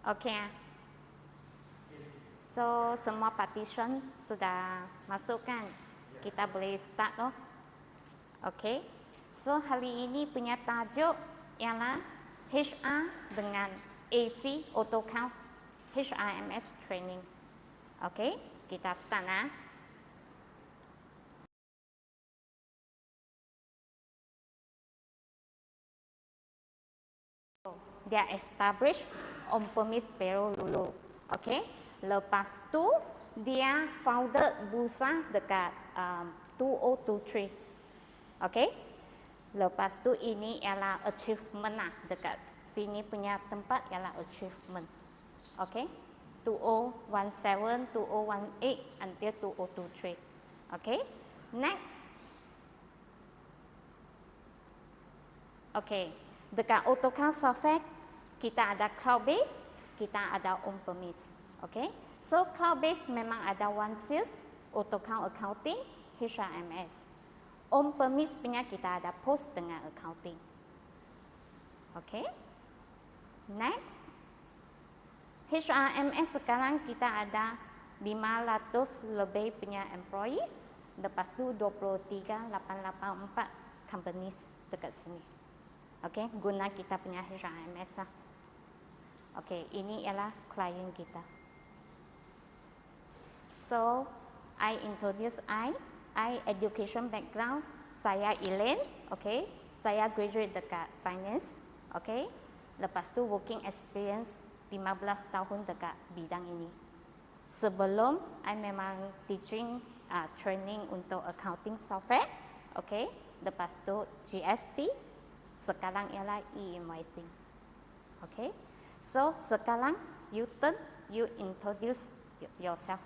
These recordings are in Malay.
Okey ah. So, semua partition sudah masuk kan? Kita boleh start loh. Okey. So, hari ini punya tajuk ialah HR dengan AC AutoCount HRMS training. Okey, kita start lah. Dia establish on-premise payroll dulu. Okey. Lepas tu dia founded bursa dekat 2023. Okey. Lepas tu ini ialah achievement lah dekat sini punya tempat ialah achievement. Okey. 2017, 2018 until 2023. Okey. Next. Okey. Dekat AutoCount software kita ada cloud base, kita ada on-premise. Okey. So cloud base memang ada OneSales, AutoCount accounting, HRMS. On-premise punya kita ada post dengan accounting. Okey. Next. HRMS sekarang kita ada 500 lebih punya employees. Lepas tu 23,884 companies dekat sini. Okey, guna kita punya HRMS lah. Okey, ini ialah klien kita. So, I introduce I education background, saya Elaine, okey. Saya graduate dekat finance, okey. Lepas tu working experience 15 tahun dekat bidang ini. Sebelum, I memang teaching training untuk accounting software, okey. Lepas tu GST, sekarang ialah e-invoicing. Okay. So, sekarang you turn, you introduce yourself.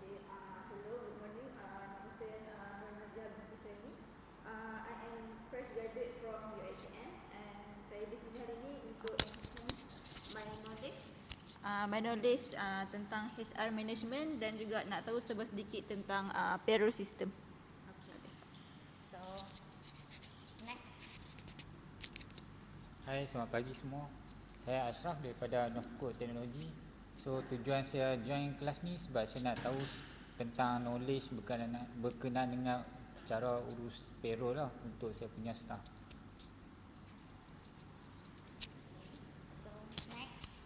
Okay. Hello, good morning. Nama saya Najah binti Syahini. I am fresh graduate from UiTM and saya di sini hari ini untuk enhance my knowledge tentang HR management dan juga nak tahu sedikit tentang payroll system. Hai, selamat pagi semua. Saya Ashraf daripada Novco Teknologi. So, tujuan saya join kelas ni sebab saya nak tahu tentang knowledge berkenaan dengan cara urus payroll lah untuk saya punya staff. So, next.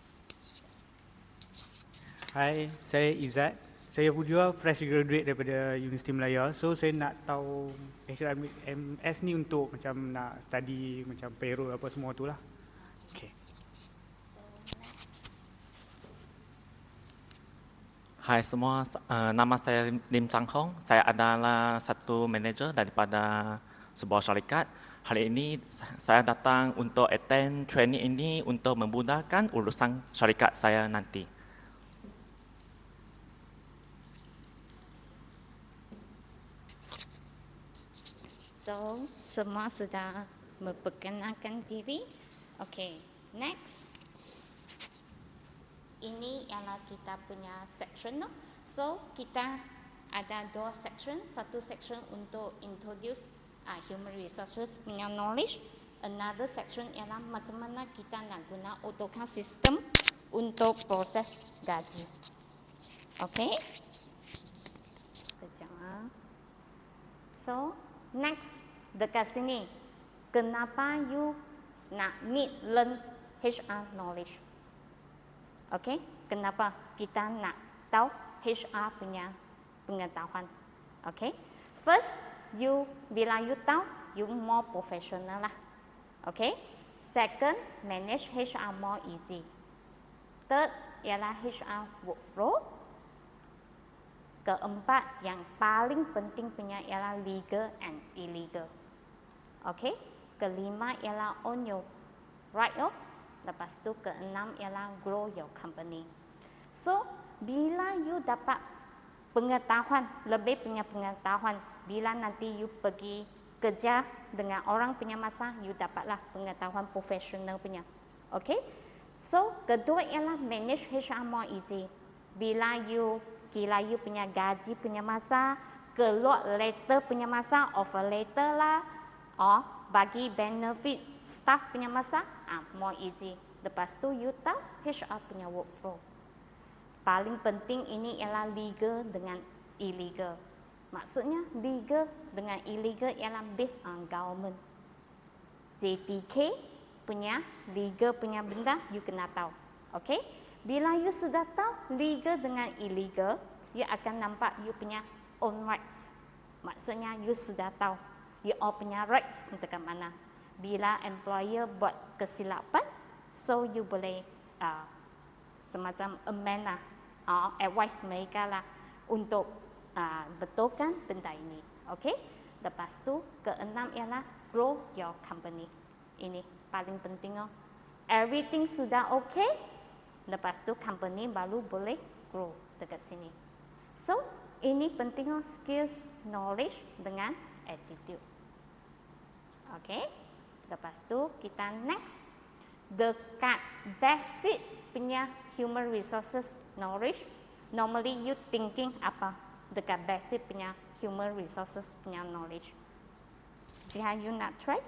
Hai, saya Izzat. Saya juga fresh graduate daripada Universiti Melaya. So, saya nak tahu HRMS ni untuk macam nak study macam payroll apa semua tu lah. Okay. So, next. Hai semua, nama saya Lim Chang Hong. Saya adalah satu manager daripada sebuah syarikat. Hari ini saya datang untuk attend training ini untuk memudahkan urusan syarikat saya nanti. So, semua sudah memperkenalkan diri. Okay, next. Ini ialah kita punya section. No? So, kita ada dua section. Satu section untuk introduce human resources punya knowledge. Another section ialah macam mana kita nak guna AutoCount system untuk proses gaji. Okay. Sekejap. So, next, dekat sini, kenapa you nak need learn HR knowledge? Okay, kenapa kita nak tahu HR punya pengetahuan? Okay, first, bila you tahu, you more professional lah. Okay, second, manage HR more easy. Third, ialah HR workflow. Keempat, yang paling penting punya ialah legal and illegal. Okay. Kelima ialah own your right. Lepas tu keenam ialah grow your company. So, bila you dapat pengetahuan, lebih punya pengetahuan, bila nanti you pergi kerja dengan orang punya masa, you dapatlah pengetahuan profesional punya. Okay. So, kedua ialah manage HR more easy. Bila you kira you punya gaji punya masa, keluar letter punya masa, offer letter lah, or bagi benefit staff punya masa, more easy. Lepas tu you tahu HR punya workflow. Paling penting ini ialah legal dengan illegal. Maksudnya legal dengan illegal ialah based on government. JTK punya legal punya benda you kena tahu. Okay? Bila you sudah tahu legal dengan illegal, you akan nampak you punya own rights. Maksudnya you sudah tahu you all punya rights dekat mana. Bila employer buat kesilapan, so you boleh semacam amend lah, advice mereka lah untuk betulkan benda ini. Okay? Lepas tu keenam ialah grow your company. Ini paling penting. Everything sudah okay, lepas tu company baru boleh grow dekat sini. So ini penting skills, knowledge dengan attitude. Okay? Lepas tu kita next, dekat basic punya human resources knowledge. Normally you thinking apa dekat basic punya human resources punya knowledge? Jika you nak try,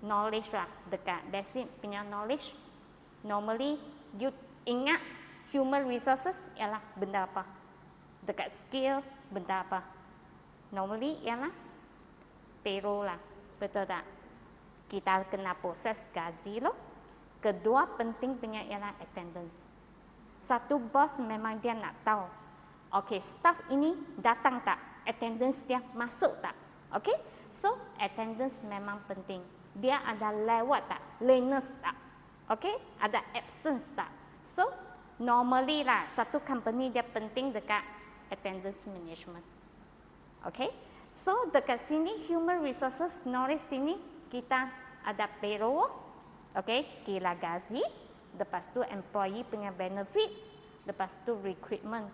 knowledge lah, dekat basic punya knowledge. Normally you ingat human resources ialah benda apa? Dekat skill benda apa? Normally ialah payroll lah, betul tak? Kita kena proses gaji loh. Kedua penting punya ialah attendance. Satu bos memang dia nak tahu, okay, staff ini datang tak? Attendance dia masuk tak? Okay, so attendance memang penting. Dia ada lewat tak? Lateness tak? Okay, ada absence tak? So normally lah, satu company dia penting dekat attendance management. Okay, so dekat sini human resources knowledge sini kita ada payroll, okay, kira gaji, lepas tu employee punya benefit, lepas tu recruitment.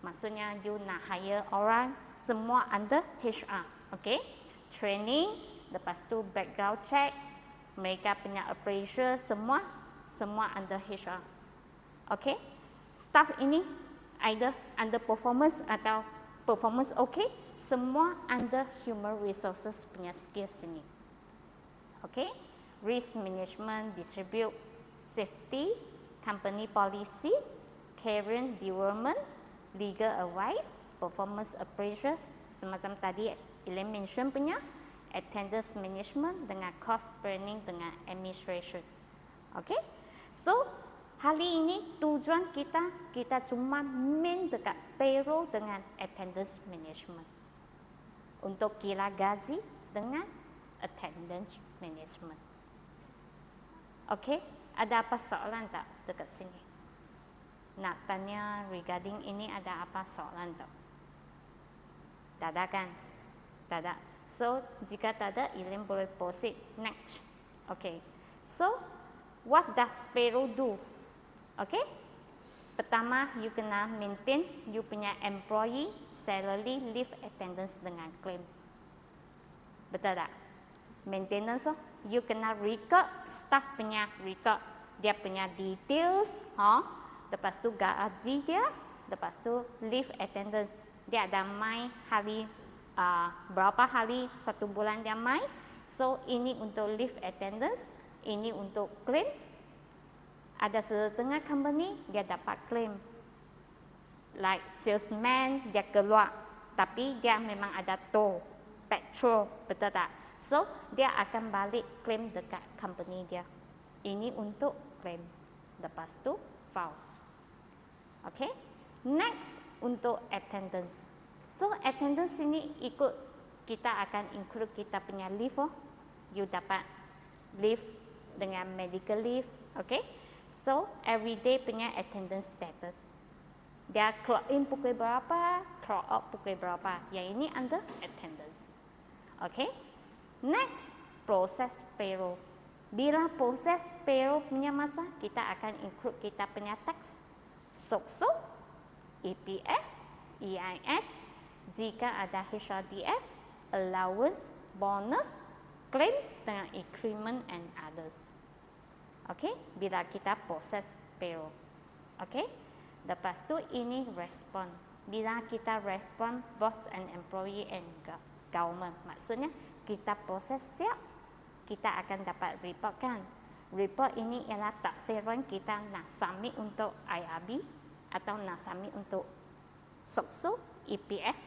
Maksudnya you nak hire orang, semua under HR, okay, training, lepas tu background check, mereka punya appraisal, semua under HR. Okay, staff ini either under performance atau performance okay, semua under human resources punya skills ini. Okay, risk management, distribute, safety, company policy, career development, legal advice, performance appraisal, semacam tadi Elaine mention punya, attendance management dengan cost planning dengan administration. Okay, so hari ini tujuan kita cuma main dekat payroll dengan attendance management. Untuk kira gaji dengan attendance management. Okay, ada apa soalan tak dekat sini? Nak tanya regarding ini ada apa soalan tak? Tak ada kan? Tak ada. So, jika tak ada, Elaine boleh proceed next. Okay, so what does payroll do? Okay, pertama you kena maintain you punya employee salary, leave, attendance dengan claim. Betul tak? Maintenance, you kena record staff punya record, dia punya details, lepas tu gaji dia, lepas tu leave, attendance, dia ada main hari berapa hari satu bulan dia main. So ini untuk leave, attendance, ini untuk claim. Ada setengah company dia dapat claim, like salesman dia keluar, tapi dia memang ada toll, petrol, betul tak? So dia akan balik claim dekat company dia. Ini untuk claim. Lepas tu file. Okay. Next untuk attendance. So attendance ini ikut kita akan include kita punya leave. You dapat leave dengan medical leave. Okay. So everyday punya attendance status. Dia clock in pukul berapa, clock out pukul berapa. Yang ini under attendance. Okay. Next, proses payroll. Bila proses payroll punya masa, kita akan include kita punya tax, SOCSO, EPF, EIS, jika ada HRDF, allowance, bonus, claim dengan increment and others. Okay, bila kita proses payroll. Okay, lepas tu ini respond. Bila kita respond boss and employee and government, maksudnya kita proses siap, kita akan dapat report kan. Report ini ialah taksiran kita nak submit untuk IRB atau nak submit untuk SOCSO, EPF.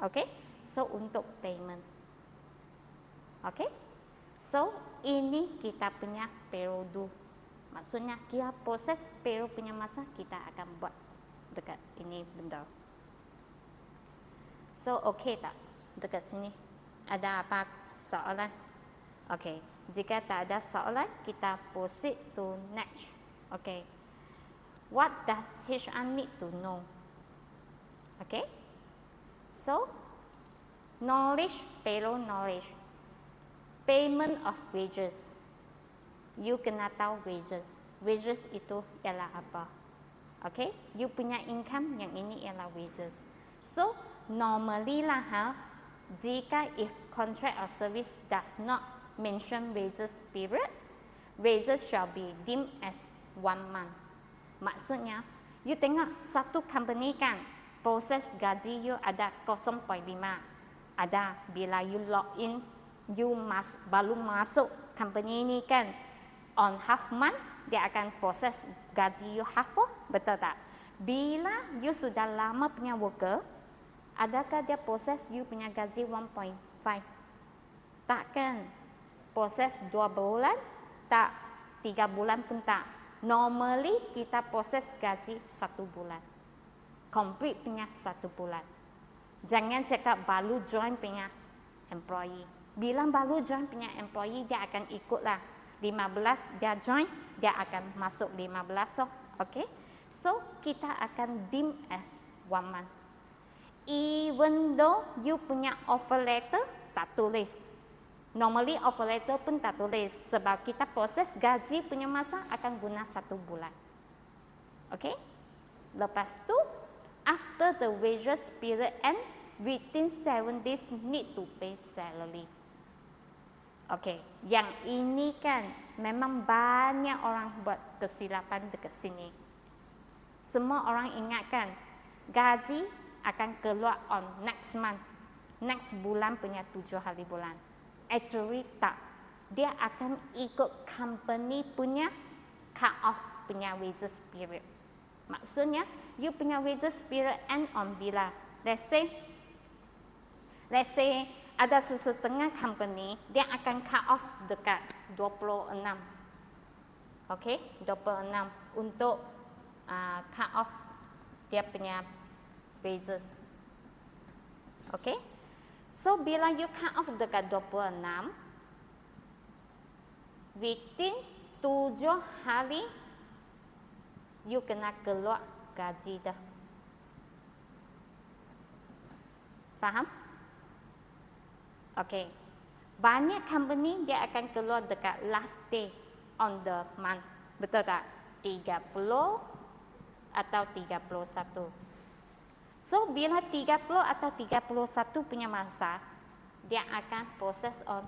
Okay? So, untuk payment. Okay? So, ini kita punya payroll due. Maksudnya, kita proses payroll punya masa, kita akan buat dekat ini benda. So, okay tak? Dekat sini. Ada apa soalan? Okay. Jika tak ada soalan, kita proceed to next. Okay. What does HR need to know? Okay. So, knowledge, payroll knowledge. Payment of wages. You kena tahu wages. Wages itu ialah apa? Okay. You punya income, yang ini ialah wages. So, normally lah jika if contract or service does not mention wages period, wages shall be deemed as 1 month. Maksudnya, you tengok satu company kan, proses gaji you ada 0.5. Ada bila you log in, you baru masuk company ini kan, on half month, dia akan proses gaji you half, betul tak? Bila you sudah lama punya worker, adakah dia proses you punya gaji 1.5? Takkan. Proses 2 bulan, tak 3 bulan pun tak. Normally kita proses gaji 1 bulan. Complete punya 1 bulan. Jangan cakap baru join punya employee. Bila baru join punya employee, dia akan ikutlah. 15 dia join, dia akan masuk 15. Okay? So, kita akan deem as 1 month. Even though you punya offer letter tak tulis. Normally offer letter pun tak tulis sebab kita proses gaji punya masa akan guna 1 bulan. Okay? Lepas tu, after the wages period end, within 7 days need to pay salary. Okay, yang ini kan memang banyak orang buat kesilapan dekat sini. Semua orang ingatkan gaji akan keluar on next month, next bulan punya 7 hari bulan. Actually tak. Dia akan ikut company punya cut off punya wages period. Maksudnya, you punya wages period end on bila. Let's say ada sesetengah company, dia akan cut off dekat 26. Okay, 26 untuk cut off dia punya wages. Okay. So, bila you cut off dekat 26, within 7 hari, you kena keluar gaji dah. Faham? Okay. Banyak company dia akan keluar dekat last day on the month. Betul tak? 30 atau 31. So, bila 30 atau 31 punya masa, dia akan proses on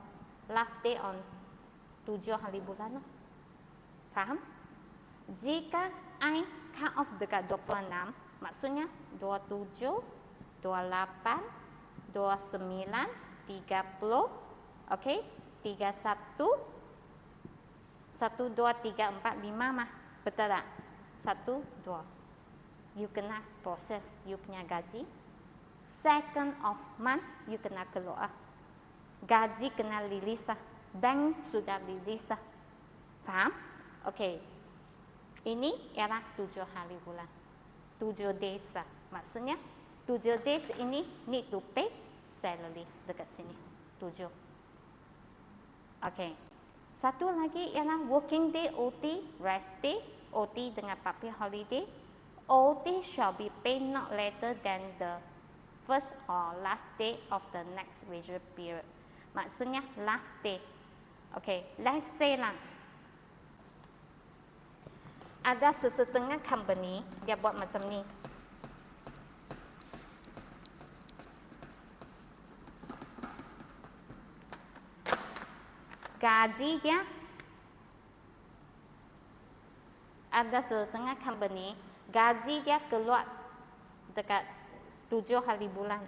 last day on 7 hari bulan. Faham? Jika I cut off dekat 26, maksudnya 27, 28, 29, 30, okay? 31, 1, 2, 3, 4, 5 mah. Betul tak? 1, 2. You kena proses you punya gaji. Second of month, you kena keluar. Gaji kena rilis lah. Bank sudah rilis lah. Faham? Okay. Ini ialah 7 hari bulan. 7 days lah. Maksudnya, 7 days ini need to pay salary dekat sini. 7. Okay. Satu lagi ialah working day, OT, rest day, OT dengan public holiday. OT shall be paid not later than the first or last day of the next wages period. Maksudnya last day. Okay, let's say lah. Ada sesetengah company dia buat macam ni. Gaji dia ada setengah company gaji dia keluar dekat 7 hari bulan.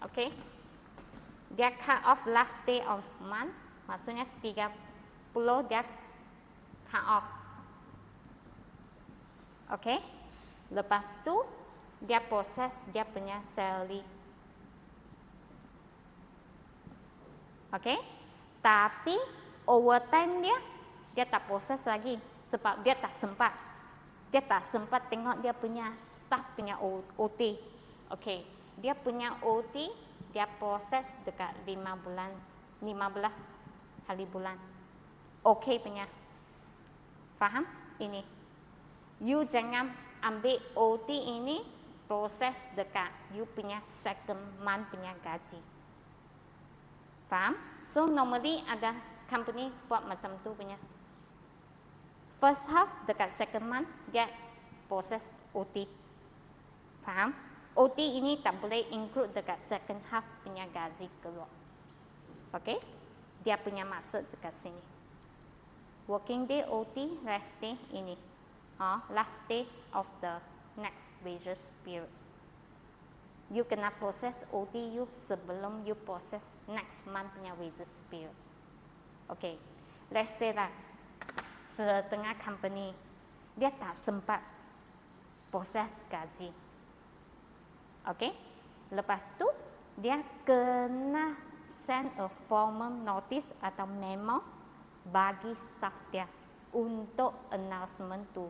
Okay. Dia cut off last day of month, maksudnya 31 dia cut off. Okay. Lepas tu dia proses dia punya salary. Okay. Tapi overtime dia tak proses lagi sebab dia tak sempat. Dia tak sempat tengok dia punya staff punya OT. Okay. Dia punya OT dia proses dekat 5 bulan, 15 hari bulan. Okay punya. Faham? Ini. You jangan ambil OT ini proses dekat you punya second month punya gaji. Faham? So normally ada company buat macam tu punya. First half dekat second month dia proses OT. Faham? OT ini tak boleh include dekat second half punya gaji keluar. Okay? Dia punya maksud dekat sini. Working day OT, rest day ini. Last day of the next wages period. You kena proses OT you sebelum you proses next month punya wages period. Okay. Let's say lah, setengah company dia tak sempat proses gaji. Okay. Lepas tu dia kena send a formal notice atau memo bagi staff dia untuk announcement tu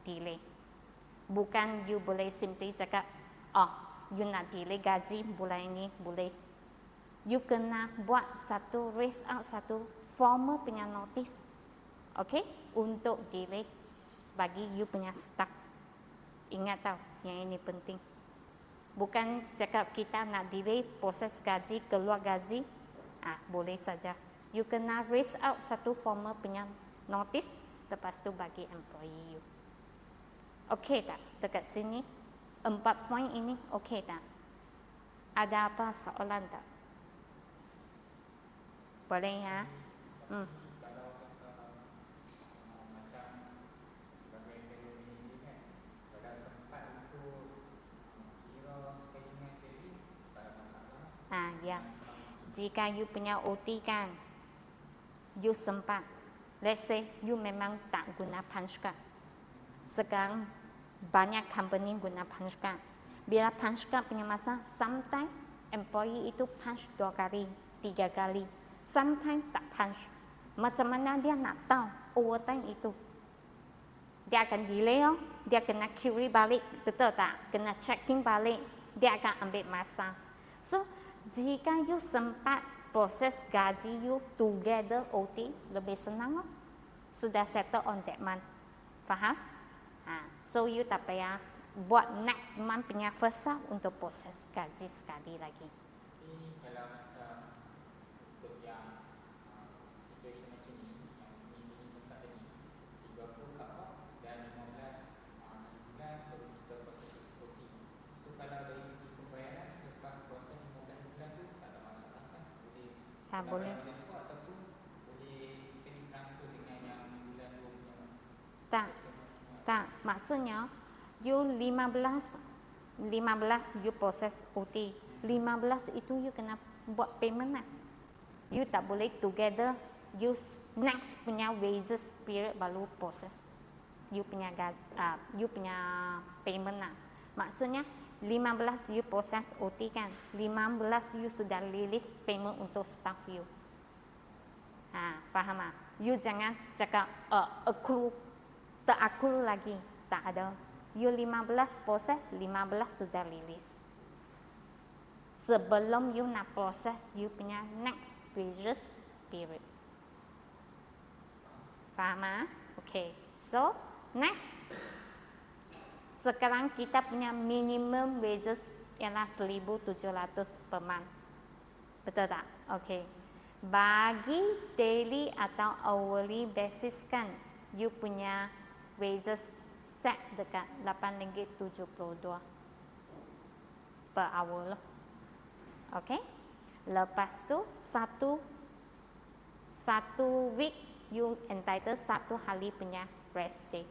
delay. Bukan you boleh simply cakap, you nak delay gaji bulan ini, boleh. You kena buat satu raise out satu formal punya notice. Okay, untuk delay bagi you punya staff. Ingat tau, yang ini penting. Bukan cakap kita nak delay proses gaji, keluar gaji, boleh saja. You kena raise out satu formal punya notice, lepas tu bagi employee you. Okey tak? Dekat sini, 4 poin ini okey tak? Ada apa soalan tak? Boleh ya? Ya. Jika you punya OT kan, you sempat. Let's say you memang tak guna punch card. Sekarang banyak company guna punch card. Bila punch card punya masa, sometimes employee itu punch 2 kali, 3 kali. Sometimes tak punch. Macam mana dia nak tahu overtime itu? Dia akan delay dia kena query balik, betul tak? Kena checking balik, dia akan ambil masa. So, jika you sempat proses gaji you together OT, lebih senang sudah settle on that month. Faham? So you tak payah buat next month punya first half untuk proses gaji sekali lagi. Ini kalau macam untuk yang situasi macam ni, yang misi ni cakap tadi 30 cut off dan 15 bulan baru kita proses OT. So kalau dari segi pembayaran lepas proses 15 bulan tu tak ada masalah kan? Boleh. Ataupun boleh kita transfer dengan yang bulan 2 punya. Tak, maksudnya you 15 you proses OT. 15 itu you kena buat payment lah. You tak boleh together, you next punya wages period baru proses you punya payment lah. Maksudnya 15 you proses OT kan, 15 you sudah release payment untuk staff you. Faham tak? You jangan cakap accrue, teraccrue lagi, tak ada. You 15 proses, 15 sudah release. Sebelum you nak proses you punya next wages period. Faham tak? Okay, so next. Sekarang kita punya minimum wages ialah 1,700 per month. Betul tak? Okay. Bagi daily atau hourly basis kan, you punya wages set dekat RM8.72 per hour lah. Okay. Lepas tu satu week you entitled 1 hari punya rest day.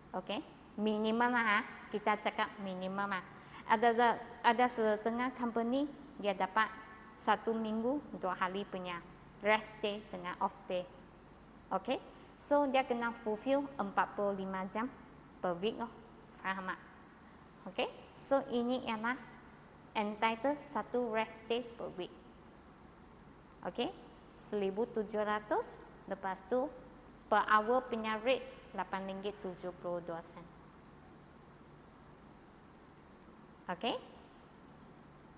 Okay. Minimum lah kita cakap minimum lah. Ada setengah company dia dapat 1 minggu 2 hari punya rest day dengan off day. Okay, so dia kena fulfill 45 jam per week. Faham tak? Okay, so ini ialah entitled satu rest day per week. Okay, 1,700. Lepas tu per hour punya rate RM8.72. Okay,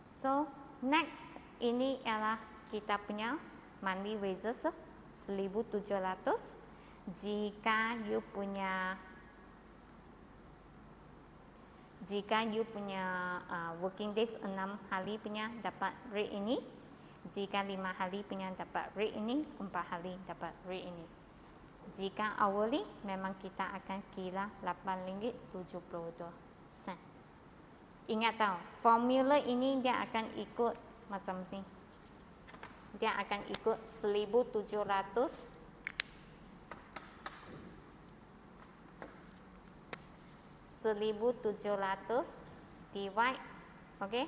so next ini ialah kita punya monthly wages 1,700. Jika you punya working days 6 hari punya dapat rate ini. Jika 5 hari punya dapat rate ini, 4 hari dapat rate ini. Jika hourly memang kita akan kira RM8.72. Ingat tahu, formula ini dia akan ikut macam ni. Dia akan ikut 1,700 divide, okay,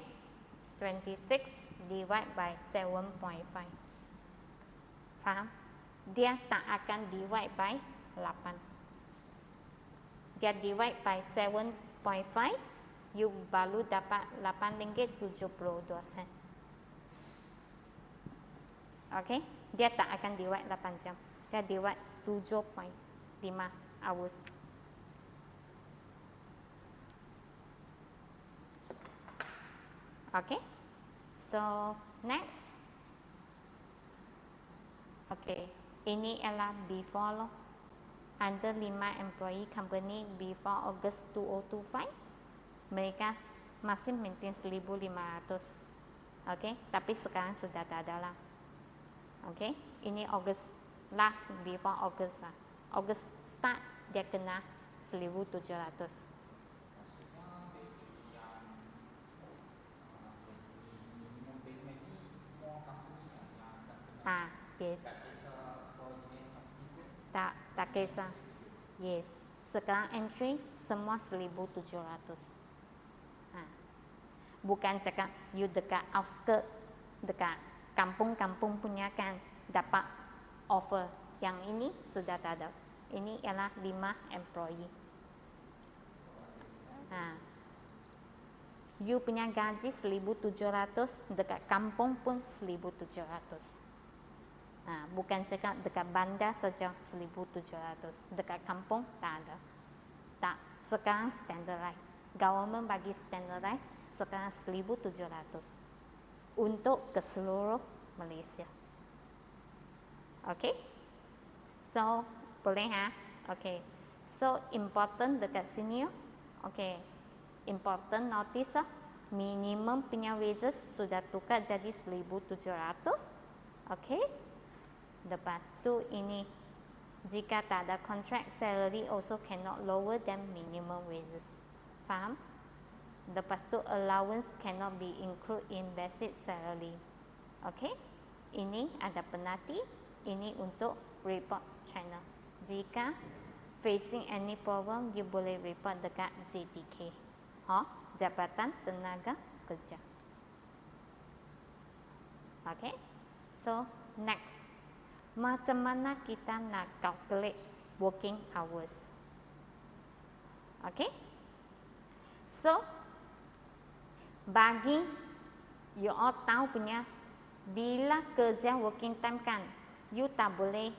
26 divide by 7.5. Faham? Dia tak akan divide by 8. Dia divide by 7.5, you baru dapat RM8.72. Okay? Dia tak akan divide 8 jam. Dia divide 7.5 hours. Okay? So, next. Okay. Ini ialah before under 5 employee company before August 2025. Mereka masih maintain 1,500. Okay? Tapi sekarang sudah tak ada lah. Okay? Ini August, last before August lah. August start dia kena 1,700. Yes. Tak kisah. Yes. Sekarang entry semua 1,700. Bukan cakap you dekat outskirt, dekat kampung-kampung punya kan dapat offer. Yang ini sudah tak ada. Ini ialah 5 employee. You punya gaji 1,700, dekat kampung pun 1,700. Bukan cakap dekat bandar saja 1,700. Dekat kampung tak ada. Tak, sekarang standardized. Government bagi standardized sekarang 1,700 untuk ke seluruh Malaysia. Okay? So, boleh Okay. So, important dekat sini. Okay. Important notice minimum punya wages sudah tukar jadi 1,700. Okay? Lepas tu ini jika tak ada contract, salary also cannot lower than minimum wages. Faham? Lepas tu allowance cannot be included in basic salary. Okay? Ini ada penalti. Ini untuk report channel. Jika facing any problem, you boleh report dekat JTK. Jabatan Tenaga Kerja. Okay? So, next. Macam mana kita nak calculate working hours? Okay? So, bagi you all tahu punya, bila kerja working time kan, you tak boleh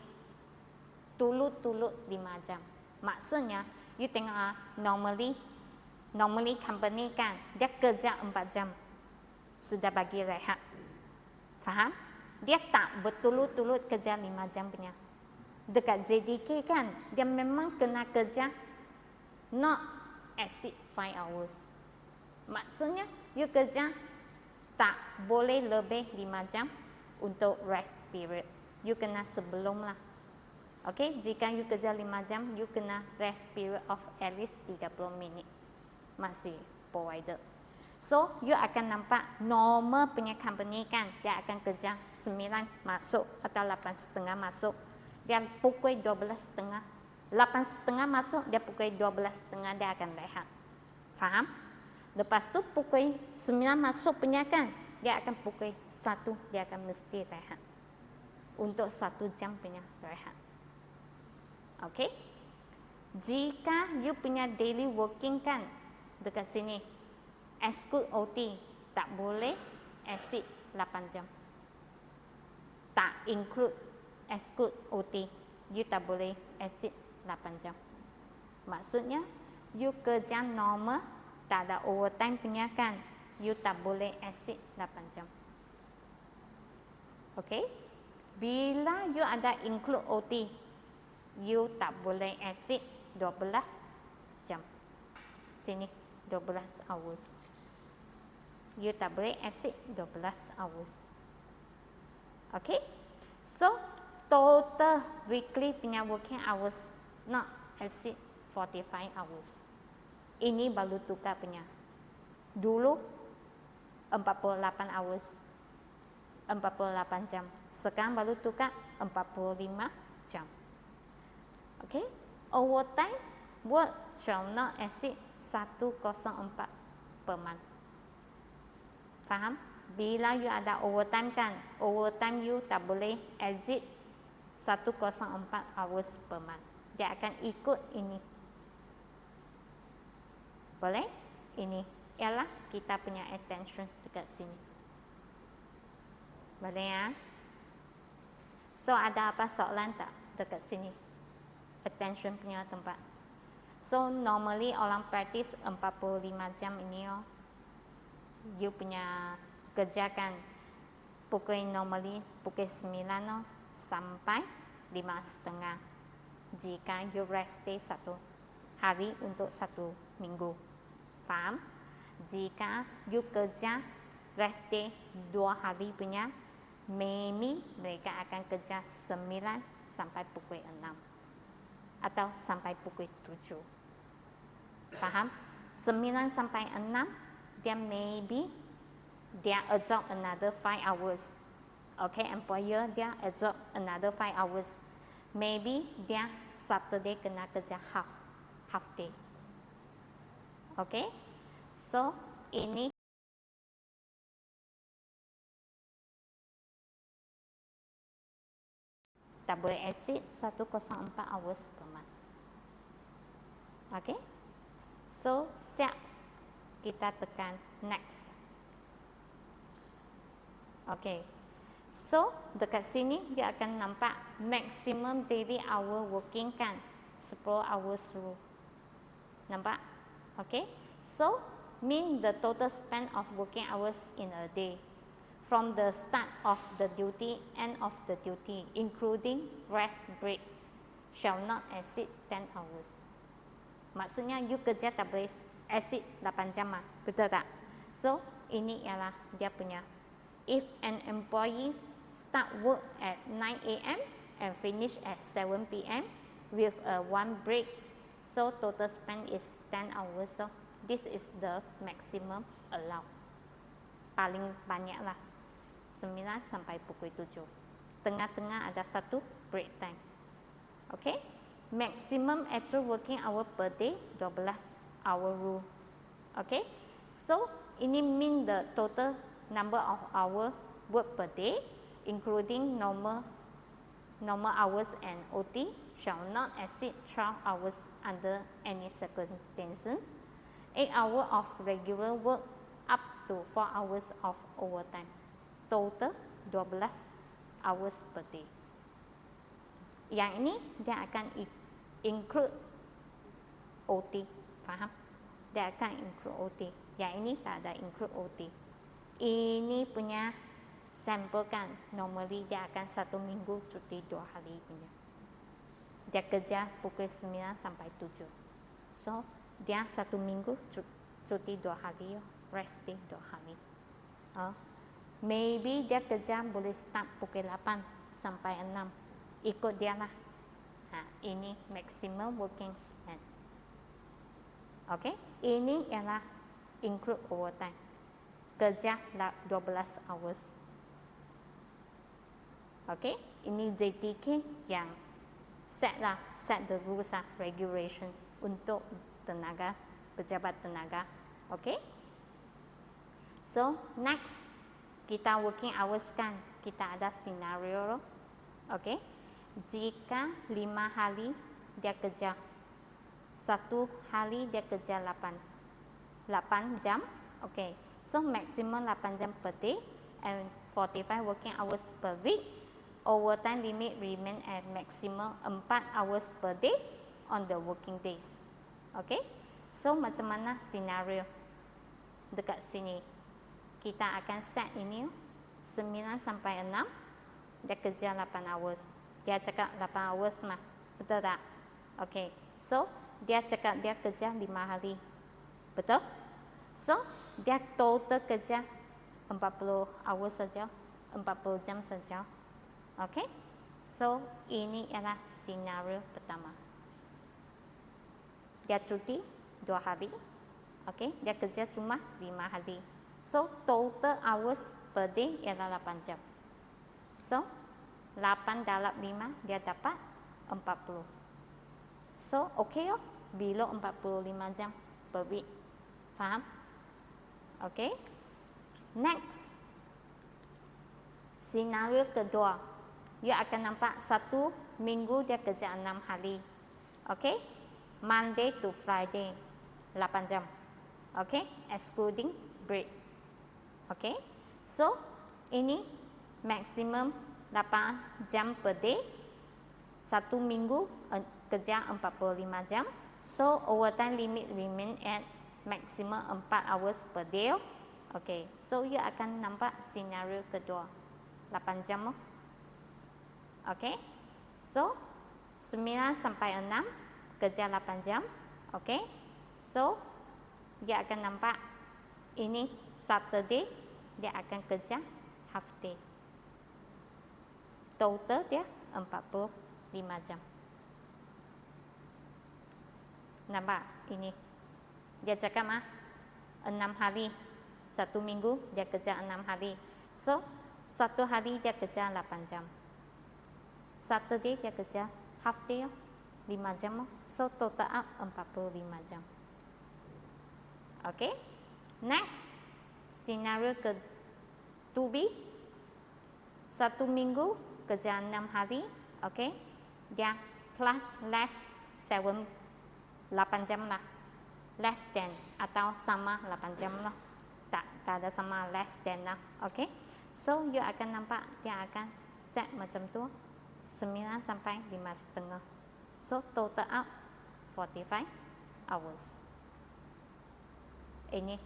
tulut-tulut 5 jam. Maksudnya, you tengok normally company kan, dia kerja 4 jam. Sudah bagi rehat. Faham? Dia tak bertulut-tulut kerja 5 jam punya. Dekat JDK kan, dia memang kena kerja not exceed 5 hours. Maksudnya, you kerja tak boleh lebih 5 jam untuk rest period. You kena sebelum lah. Okay, jika you kerja 5 jam, you kena rest period of at least 30 minit. Masih provided. So, you akan nampak normal punya company kan, dia akan kerja 9 masuk atau 8.30 masuk. Dia pukul 12.30. 8.30 masuk, dia pukul 12.30 dia akan rehat. Faham? Lepas tu pukul 9 masuk punya kan, dia akan pukul 1 dia akan mesti rehat. untuk 1 jam punya rehat. Okay? Jika you punya daily working kan dekat sini, exclude OT, tak boleh exceed 8 jam. Tak include, exclude OT, you tak boleh exceed 8 jam. Maksudnya, you kerja normal, tak ada overtime punya kan, you tak boleh exceed 8 jam. Okay? Bila you ada include OT, you tak boleh exceed 12 jam. Sini, 12 hours. You tak boleh exceed 12 hours. Okay? So, total weekly punya working hours not exceed 45 hours. Ini baru tukar punya. Dulu 48 hours. 48 jam. Sekarang baru tukar 45 jam. Okay? Overtime work shall not exceed 104 per month. Faham? Bila you ada overtime kan, overtime you tak boleh exceed 104 hours per month. Dia akan ikut ini. Boleh? Ini ialah kita punya attention dekat sini. Boleh ya? So, ada apa soalan tak dekat sini? Attention punya tempat. So, normally orang practice 45 jam ini you punya kerja kan normally pukul 9 sampai 5:30. Jika you rest day 1 hari untuk 1 minggu. Faham? Jika you kerja rest day 2 hari punya, maybe mereka akan kerja 9 sampai pukul 6 atau sampai pukul 7. Faham? 9 sampai 6 dia maybe dia absorb another 5 hours. Okay, employer dia absorb another 5 hours. Maybe dia Saturday kena kerja half day. Okay, so ini tak boleh exceed 104 hours per month. Okay, so siap kita tekan next. Okay, so dekat sini dia akan nampak maximum daily hour working kan, 10 hours rule. Nampak? Okay, so mean the total span of working hours in a day from the start of the duty, end of the duty, including rest break, shall not exceed 10 hours. Maksudnya you kerja tak boleh exceed 8 jam lah, betul tak? So, ini ialah dia punya. If an employee start work at 9 AM and finish at 7 PM with a 1 break, so total span is 10 hours. So, this is the maximum allowed. Paling banyak lah, 9 sampai pukul 7. Tengah-tengah ada 1 break time. Okay? Maximum actual working hour per day, 12 hour rule. Okay? So, ini mean the total number of hour work per day, including normal hours and OT, shall not exceed 12 hours under any circumstances. 8 hours of regular work up to 4 hours of overtime. Total 12 hours per day. Yang ini dia akan include OT. Faham? Dia akan include OT. Yang ini tak ada include OT. Ini punya sampel kan, normally dia akan 1 minggu cuti 2 hari punya. Dia kerja pukul 9 sampai 7. So, dia 1 minggu cuti 2 hari, rest day 2 hari. Maybe dia kerja boleh start pukul 8 sampai 6. Ikut dia lah. Ini maximum working span. Okay, ini ialah include overtime. Kerja 12 hours. Okay, ini JTK yang set the rules regulation untuk tenaga, pejabat tenaga. Okay, so next kita working hours kan, kita ada scenario. Okey. Jika 5 hari dia kerja, 1 hari dia kerja 8 jam. Okay, so maximum 8 jam per day and 45 working hours per week. Overtime limit remain at maximum 4 hours per day on the working days. Okay, so macam mana scenario dekat sini? Kita akan set ini 9 sampai 6, dia kerja 8 hours. Dia cakap 8 hours mah, betul tak? Okay, so dia cakap dia kerja 5 hari, betul? So dia total kerja 40 hours saja, 40 jam saja. Okay, so ini ialah scenario pertama. Dia cuti 2 hari. Okay, dia kerja cuma 5 hari. So total hours per day ialah 8 jam. So 8 darab 5 dia dapat 40. So okay oh, below 45 jam per week. Faham? Okay. Next, senario kedua, you akan nampak 1 minggu dia kerja 6 hari. Okay, Monday to Friday 8 jam. Okay, excluding break. Okay, so ini maximum 8 jam per day. 1 minggu kerja 45 jam. So overtime limit remain at maximum 4 hours per day. Okay, so you akan nampak senario kedua 8 jam. Okay, so 9 sampai 6 kerja 8 jam. Okay, so dia akan nampak ini Saturday dia akan kerja half day. Total dia 45 jam. Nampak ini? Dia cakap 6 hari. 1 minggu dia kerja 6 hari. So 1 hari dia kerja 8 jam. Saturday dia kerja half day 5 jam. So total up 45 jam. Okay. Next, senario ke 2B. 1 minggu kerja 6 hari. Okay. Dia plus less 8 jam lah. Less than atau sama 8 jam lah. Tak ada sama less than lah. Okay. So you akan nampak dia akan set macam tu 9 sampai 5.5. So total up 45 hours. Ini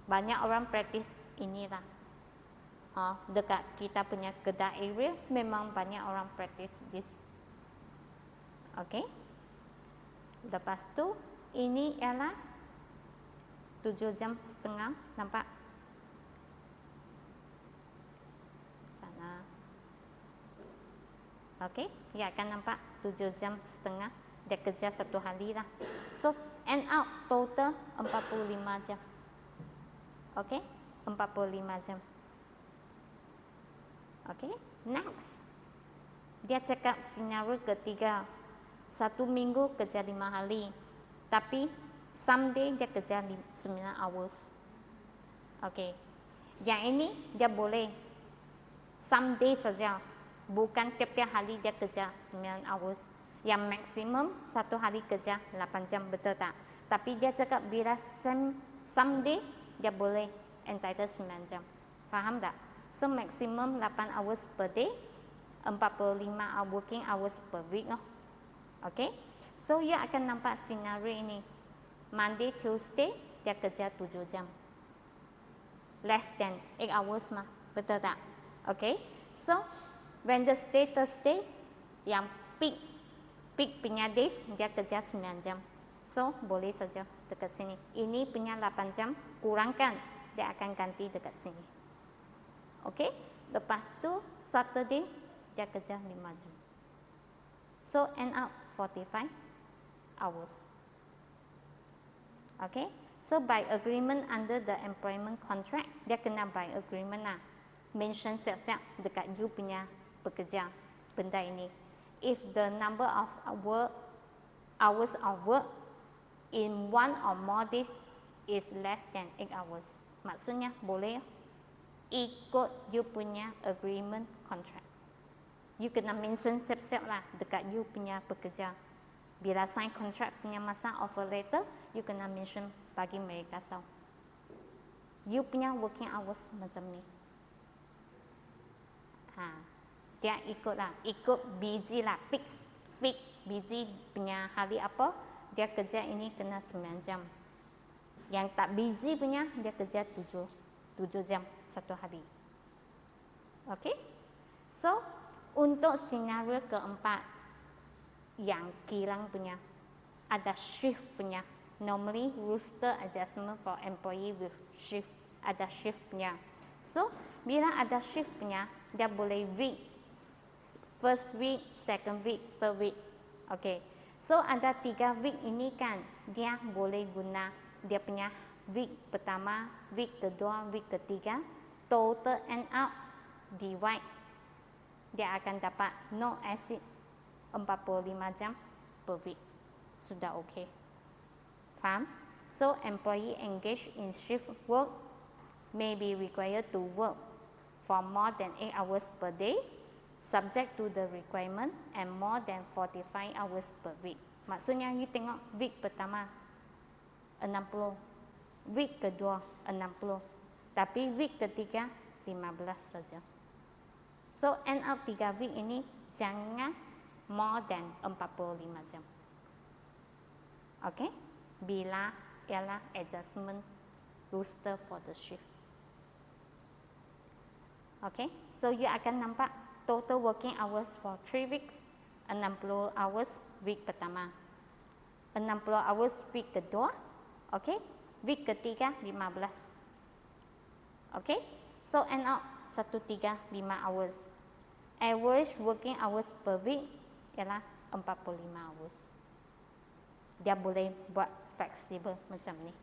banyak orang praktis inilah. Dekat kita punya Kedah area memang banyak orang praktis this. Okay. Lepas tu ini ialah 7 jam setengah, nampak? Sana. Okay, ya akan nampak 7 jam setengah. Dia kerja 1 hari lah. So end up total 45 jam. Okay, 45 jam. Okay, next. Dia cakap senario ketiga. 1 minggu kerja 5 hari. Tapi someday dia kerja 9 hours. Okay. Yang ini dia boleh someday saja. Bukan tiap-tiap hari dia kerja 9 hours. Yang maksimum 1 hari kerja 8 jam, betul tak? Tapi dia cakap bila someday dia boleh entitled 9 jam. Faham tak? So maksimum 8 hours per day, 45 working hours per week. Okay. So you akan nampak senario ini. Monday, Tuesday dia kerja 7 jam. Less than 8 hours mah. Betul tak? Okay. So Wednesday, Thursday yang peak punya days dia kerja 9 jam. So boleh saja dekat sini. Ini punya 8 jam kurangkan, dia akan ganti dekat sini. Okay. Lepas tu Saturday dia kerja 5 jam. So end up 45 hours. Okay. So by agreement under the employment contract, dia kena by agreement lah. Mention siap-siap dekat you punya pekerja benda ini. If the number of hours of work in 1 or more days is less than 8 hours. Maksudnya boleh ikut you punya agreement contract. You kena mention siap-siap lah dekat you punya pekerja. Bila sign contract punya masa offer letter, you kena mention bagi mereka tahu. You punya working hours macam ni. Dia ikut busy lah, peak busy punya hari apa, dia kerja ini kena 9 jam. Yang tak busy punya, dia kerja 7 jam satu hari. Okay? So, untuk senario keempat, yang kilang punya, ada shift punya. Normally, roster adjustment for employee with shift, ada shift punya. So, bila ada shift punya, dia boleh week, first week, second week, third week. Okay. So, ada 3 week ini kan, dia boleh guna dia punya week pertama, week kedua, week ketiga, total end up, divide, dia akan dapat no exceed 45 jam per week. Sudah okay. Faham? So, employee engaged in shift work may be required to work for more than 8 hours per day, subject to the requirement, and more than 45 hours per week. Maksudnya, you tengok week pertama 60, week kedua 60, tapi week ketiga 15 saja. So, end up 3 week ini jangan more than 45 jam. Okay? Bila ialah adjustment roster for the shift. Okay? So, you akan nampak total working hours for 3 weeks, 60 hours week pertama, 60 hours week kedua, okay? Week ketiga 15. Okay? So, end up 135 hours. Average working hours per week ialah 45 hours. Dia boleh buat fleksibel macam ni.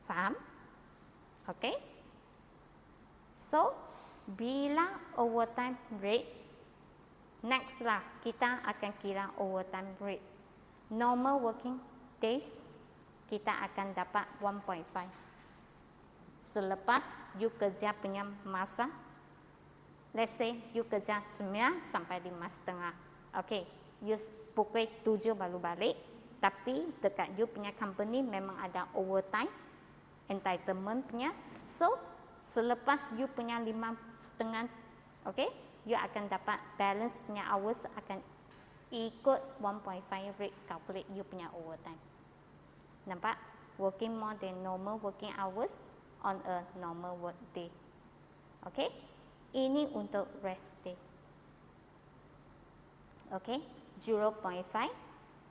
Faham? Okay? So, bila overtime rate, next lah kita akan kira overtime rate. Normal working days, kita akan dapat 1.5. Selepas you kerja punya masa, let's say you kerja 9 sampai 5.30. Okay, you pukul 7 baru balik, tapi dekat you punya company memang ada overtime entitlement punya. So, selepas you punya 5.30, okay, you akan dapat balance punya hours akan ikut 1.5 rate calculate you punya overtime. Nampak? Working more than normal working hours on a normal work day. Okay? Ini untuk rest day. Okay? 0.5, 1.0,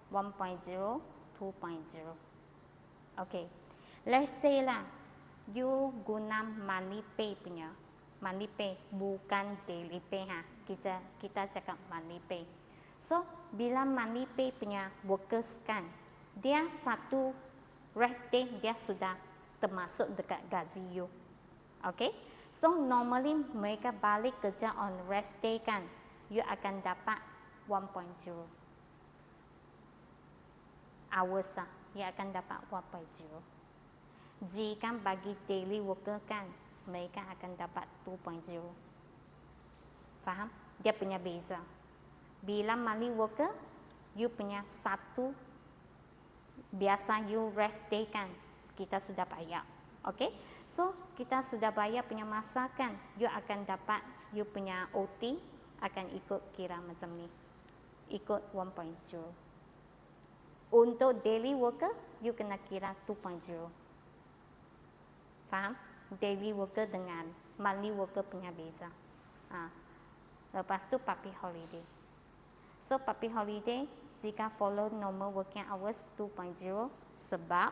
2.0. Okay. Let's say lah, you guna monthly pay punya. Monthly pay, bukan daily pay ha. Kita cakap monthly pay. So, bila monthly pay punya workers kan, dia satu rest day dia sudah termasuk dekat gaji you. Okay? So, normally mereka balik kerja on rest day kan, you akan dapat 1.0 hours lah. You akan dapat 1.0. Jika bagi daily worker kan, mereka akan dapat 2.0. Faham? Dia punya beza. Bila monthly worker, you punya satu, biasa you rest day kan, kita sudah bayar. Okay? So, kita sudah bayar punya masa kan, you akan dapat, you punya OT akan ikut kira macam ni. Ikut 1.0. Untuk daily worker, you kena kira 2.0. Faham? Daily worker dengan monthly worker punya beza. Lepas tu public holiday. So, public holiday, jika follow normal working hours 2.0, sebab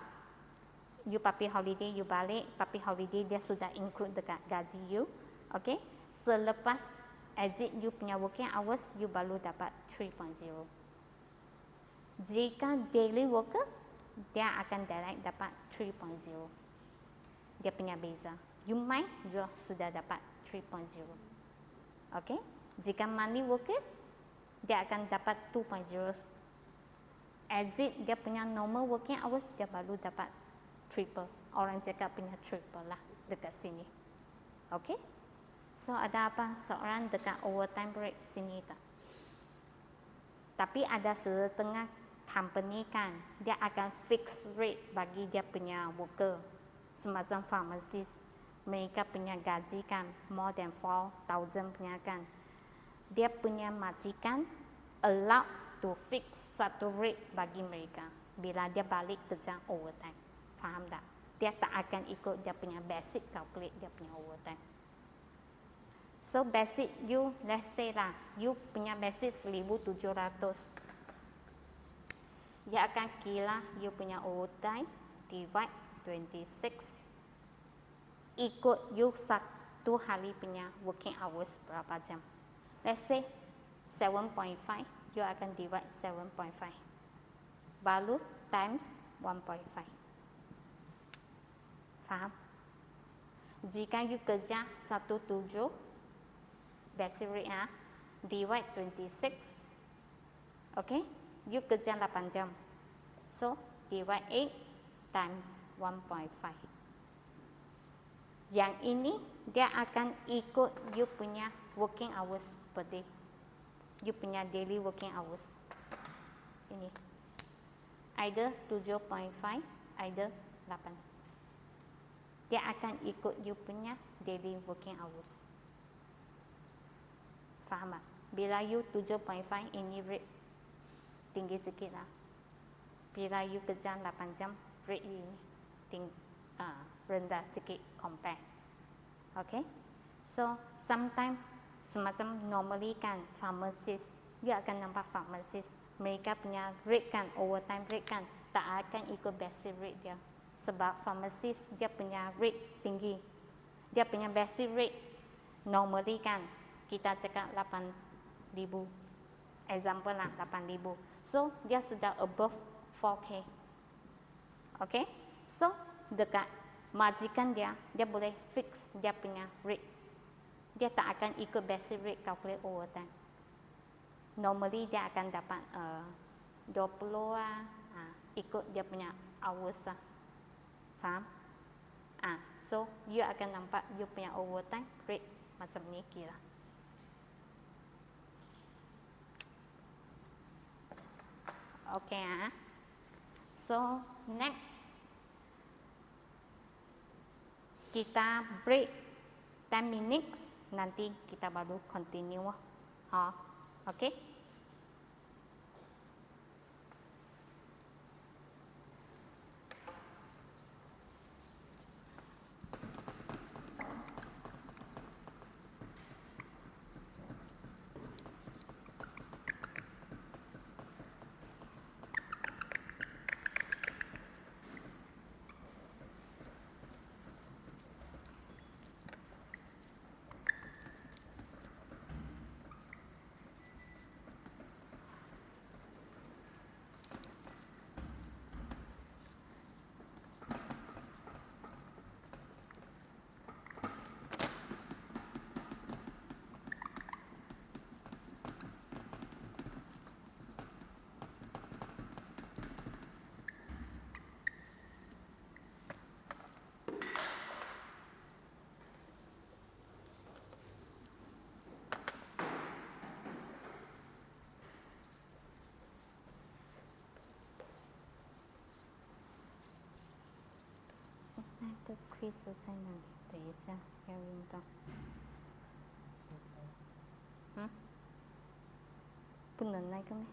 you public holiday, you balik, public holiday dia sudah include dekat gaji you. Okay? Selepas exit you punya working hours, you baru dapat 3.0. Jika daily worker, dia akan direct dapat 3.0. Dia punya beza. You might, you sudah dapat 3.0. Okay? Jika monthly worker, dia akan dapat 2.0. Exit dia punya normal working hours, dia baru dapat triple. Orang cakap punya triple lah dekat sini. Okay? So ada apa? Seorang dekat overtime rate sini tak? Tapi ada setengah company kan, dia akan fix rate bagi dia punya worker. Semacam pharmacist, mereka punya gaji kan more than 4,000 punya kan. Dia punya majikan allowed to fix satu rate bagi mereka bila dia balik kerja overtime. Faham tak? Dia tak akan ikut dia punya basic calculate dia punya overtime. So basic you, let's say lah, you punya basic 1,700. Dia akan kira you punya overtime divide 26. Ikut you satu hari punya working hours berapa jam. Let's say 7.5, you akan divide 7.5. Baru times 1.5. Faham? Jika you kerja 17, basic rate divide 26. Okay? You kerja 8 jam. So, divide 8 times 1.5. Yang ini, dia akan ikut you punya working hours per day. You punya daily working hours. Ini. Either 7.5, either 8. Dia akan ikut you punya daily working hours. Faham tak? Bila you 7.5, ini rate tinggi sikit lah. Bila you kerja 8 jam, rate ini rendah sikit compare. Okay? So, sometimes semacam normally kan, pharmacist, you akan nampak pharmacist, mereka punya rate kan, overtime rate kan, tak akan ikut basic rate dia. Sebab pharmacist dia punya rate tinggi. Dia punya basic rate normally kan, kita cakap 8,000. Example lah 8,000. So, dia sudah above 4K. Okay? So, dekat majikan dia boleh fix dia punya rate. Dia tak akan ikut basic rate calculate overtime. Normally, dia akan dapat 20 lah. Ikut dia punya hours lah. Faham? So, you akan nampak you punya overtime rate macam ni kira. Okay So, next kita break 10 minutes, nanti kita baru continue. Okay?那个 quiz 在哪里？等一下要用到。不能那个咩？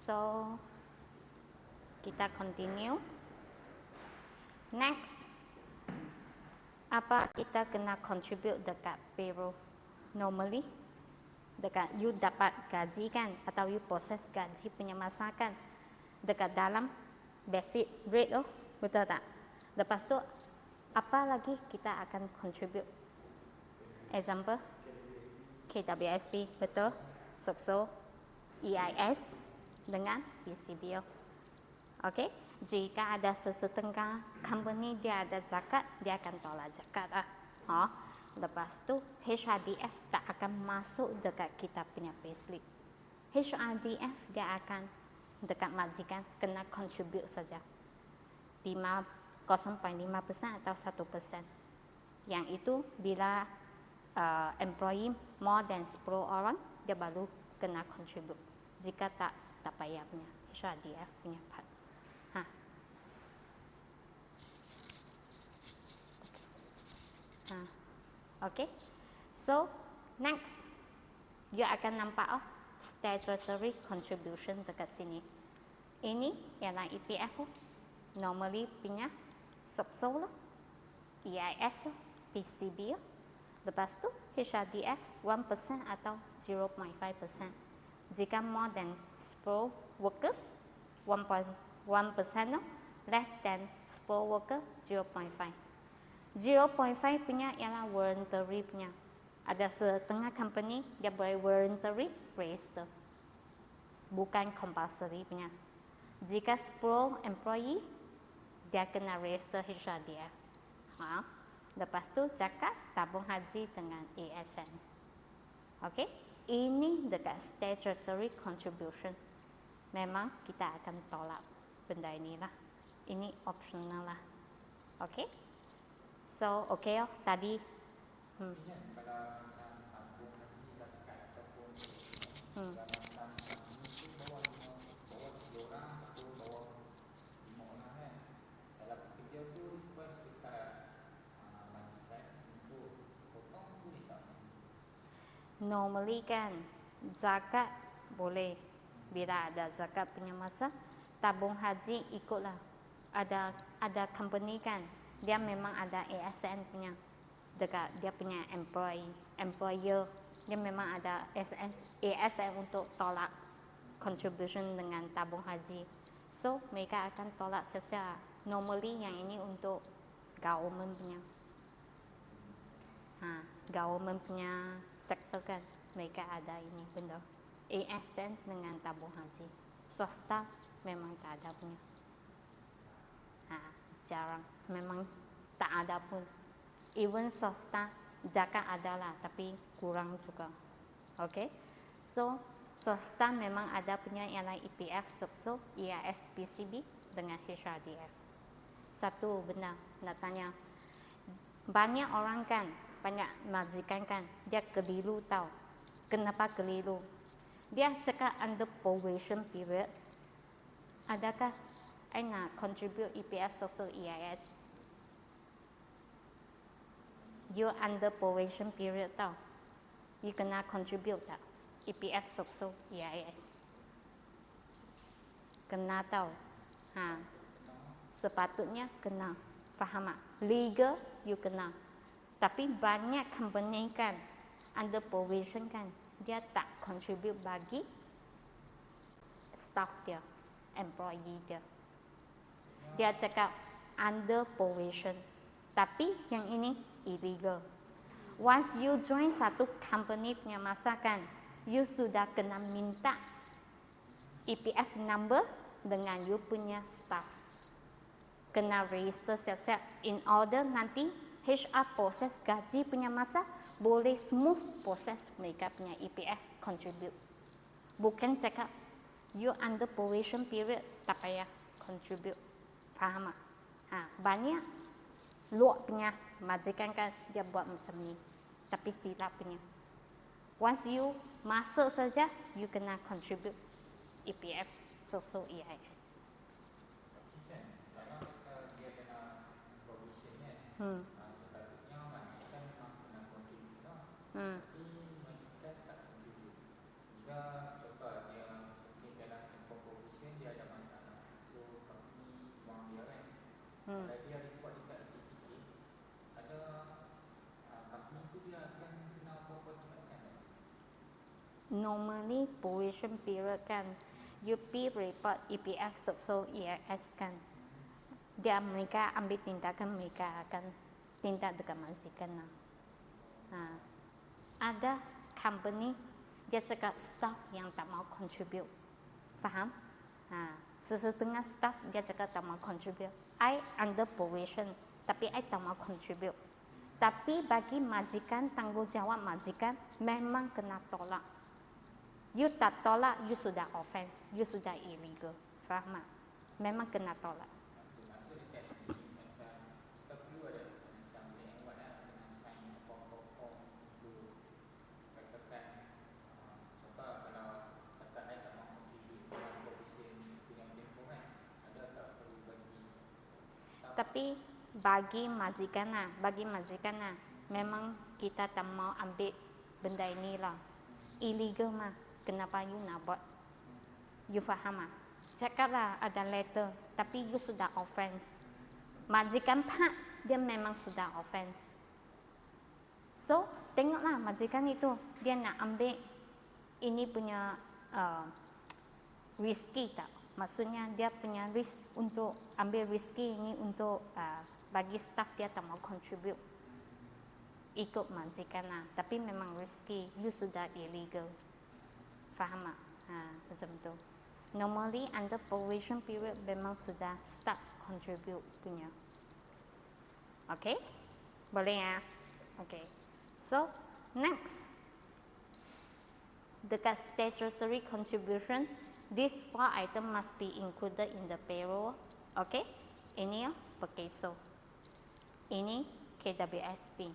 So kita continue. Next, apa kita kena contribute dekat payroll? Normally, dekat you dapat gaji kan, atau you proses gaji punya masa kan, dekat dalam basic rate betul tak? Lepas tu apa lagi kita akan contribute? Example, KWSP, betul? So EIS dengan PCBO. Okay? Jika ada sesetengah company dia ada zakat, dia akan tolak zakat lah. Lepas tu HRDF tak akan masuk dekat kita punya payslip. HRDF dia akan dekat majikan kena contribute saja. 0.5% atau 1%. Yang itu bila employee more than 10 orang, dia baru kena contribute. Jika tak payah punya HRDF punya part. Okay. So next, you akan nampak statutory contribution dekat sini. Ini ialah EPF normally punya SOPSO EIS PCB lepas tu HRDF 1% atau 0.5%. Jika more than 10 workers 1.1%, less than 10 worker 0.5. 0.5 punya ialah voluntary punya. Ada setengah company dia boleh voluntary register, bukan compulsory punya. Jika 10 employee dia kena register HRDF. Lepas tu zakat, tabung haji dengan ASN. Okay, ini dekat statutory contribution. Memang kita akan tolak benda inilah. Ini optional lah. Okay. So, okay tadi. Normally kan, zakat boleh. Bila ada zakat punya masa, tabung haji ikutlah. Ada company kan, dia memang ada ASN punya dekat dia punya employer, dia memang ada ASN untuk tolak contribution dengan tabung haji. So mereka akan tolak secara normally. Yang ini untuk government punya, government punya sektor kan, mereka ada ini benda ASN dengan tabung haji. Swasta memang tak ada punya. Jarang, memang tak ada pun. Even swasta zakat adalah, tapi kurang juga. Okay, so swasta memang ada punya ialah EPF, SOPSO, EIS, PCB dengan HRDF. Satu benda nak tanya, banyak orang kan, banyak majikan kan, dia keliru tahu. Kenapa keliru? Dia cakap under probation period. Adakah I nak contribute EPF, SOPSO, EIS? You under probation period tau. You kena contribute tak? EPF, SOPSO, EIS. Kena tau. Sepatutnya kena. Faham tak? Legal you kena. Tapi banyak company kan under probation kan, dia tak contribute bagi staff dia, employee dia. Dia cakap under probation. Tapi yang ini illegal. Once you join satu company punya masa kan, you sudah kena minta EPF number dengan you punya staff. Kena register siap-siap in order nanti HR proses gaji punya masa boleh smooth proses mereka punya EPF contribute. Bukan cakap you under probation period tak payah contribute. Faham tak? Banyak luar punya majikan kan dia buat macam ni. Tapi silap punya. Once you masuk saja, you kena contribute EPF, SOPSO, EIS. Kalau dia report dekat ATK, ada company tu dia akan kena apa-apa tindakan tak? Normally probation period kan, you report EPF so EIS kan, dia mereka ambil tindakan, mereka akan tindak dekat majikan lah. Ada company dia cakap staff yang tak mau contribute, faham? Sesetengah staff dia cakap tak mau contribute. I under probation, tapi I tak mau contribute. Tapi bagi majikan, tanggungjawab majikan memang kena tolak. You tak tolak, you sudah offence, you sudah illegal, faham tak? Memang kena tolak. Maksud dekat sini macam kita perlu ada macam black and white lah, kena sign apa-apa form untuk katakan contoh kalau kata I tak mahu contribute dalam probation dengan tempoh kan, ada tak perlu bagi Tapi bagi majikan lah, memang kita tak mau ambil benda ini lah. Illegal mah, kenapa you nak buat? You faham tak? Cakaplah ada letter, tapi you sudah offence. Majikan pak, dia memang sudah offence. So, tengoklah majikan itu, dia nak ambil ini punya risky tak? Maksudnya dia punya risk untuk ambil risky ini untuk bagi staff dia tak mau contribute. Ikut majikan lah, tapi memang risky, you sudah illegal. Faham tak? Macam tu. Normally under probation period memang sudah start contribute punya. Okay? Boleh ya? Okay. So, next. Dekat statutory contribution, these 4 items must be included in the payroll. Okay? Ini Perkeso. Ini KWSP.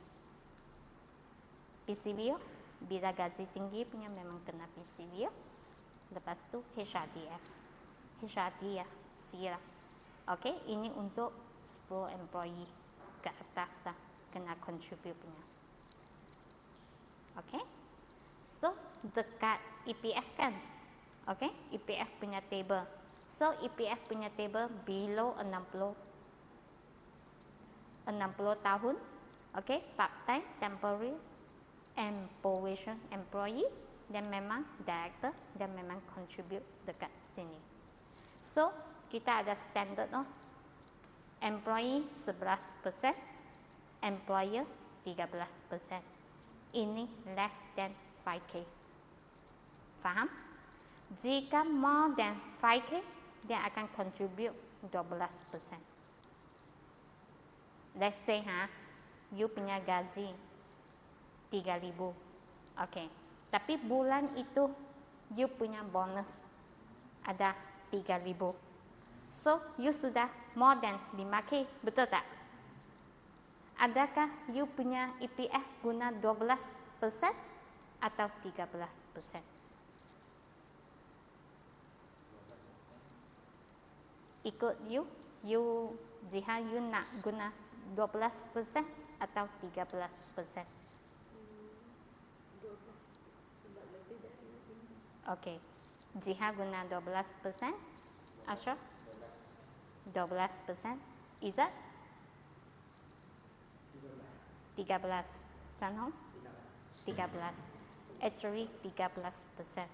PCB, bila gaji tinggi punya memang kena PCB. Lepas tu HRDF. HRD ya, sila. Okay, ini untuk 10 employee ke atas lah, kena contribute punya. Okay. So, dekat EPF kan. Okay, EPF punya table. So, EPF punya table below 60 tahun. Okay, part-time, temporary, and probation employee. Dan memang director, dan memang contribute dekat sini. So, kita ada standard employee 11%, employer 13%. Ini less than 5K. Faham? Jika more than 5K, dia akan contribute 12%. Let's say you punya gaji 3,000. Okay. Tapi bulan itu you punya bonus ada 3,000. So, you sudah more than 5K, betul tak? Adakah you punya EPF guna 12% atau 13%? Ikut you jika you nak guna 12% atau 13%? 12 sebab lebih dari ini. Okey. Jihad guna 12%. Ashraf? 12%. Izzat? 13. Chanhong? 13. Actually 13%.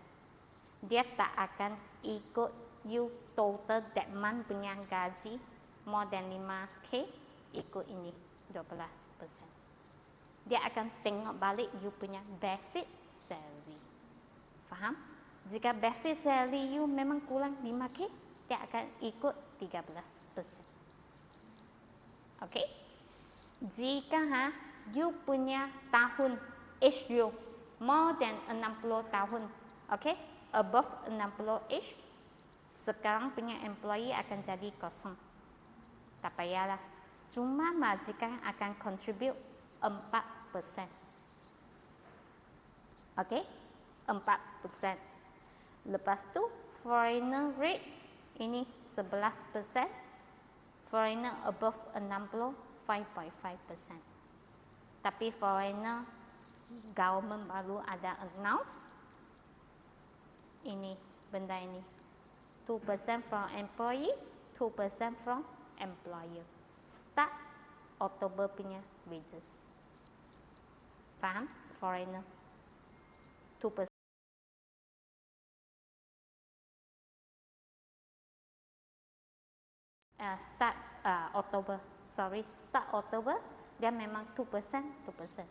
Dia tak akan ikut you total that month punya gaji more than 5K, ikut ini 12%. Dia akan tengok balik you punya basic salary. Faham? Jika basic salary you memang kurang 5K, dia akan ikut 13%. Okay? Jika you punya tahun age you more than 60 tahun, okay? Above 60 age, sekarang punya employee akan jadi kosong. Tak payahlah. Cuma majikan akan contribute 4%. Okay? 4%. Lepas tu, foreigner rate ini 11%. Foreigner above 60, 5.5%. Tapi foreigner, government baru ada announce. Ini, benda ini. 2% from employee, 2% from employer. start Oktober punya wages. Faham? Foreigner 2%. Start Oktober, start Oktober dia memang 2%, 2%.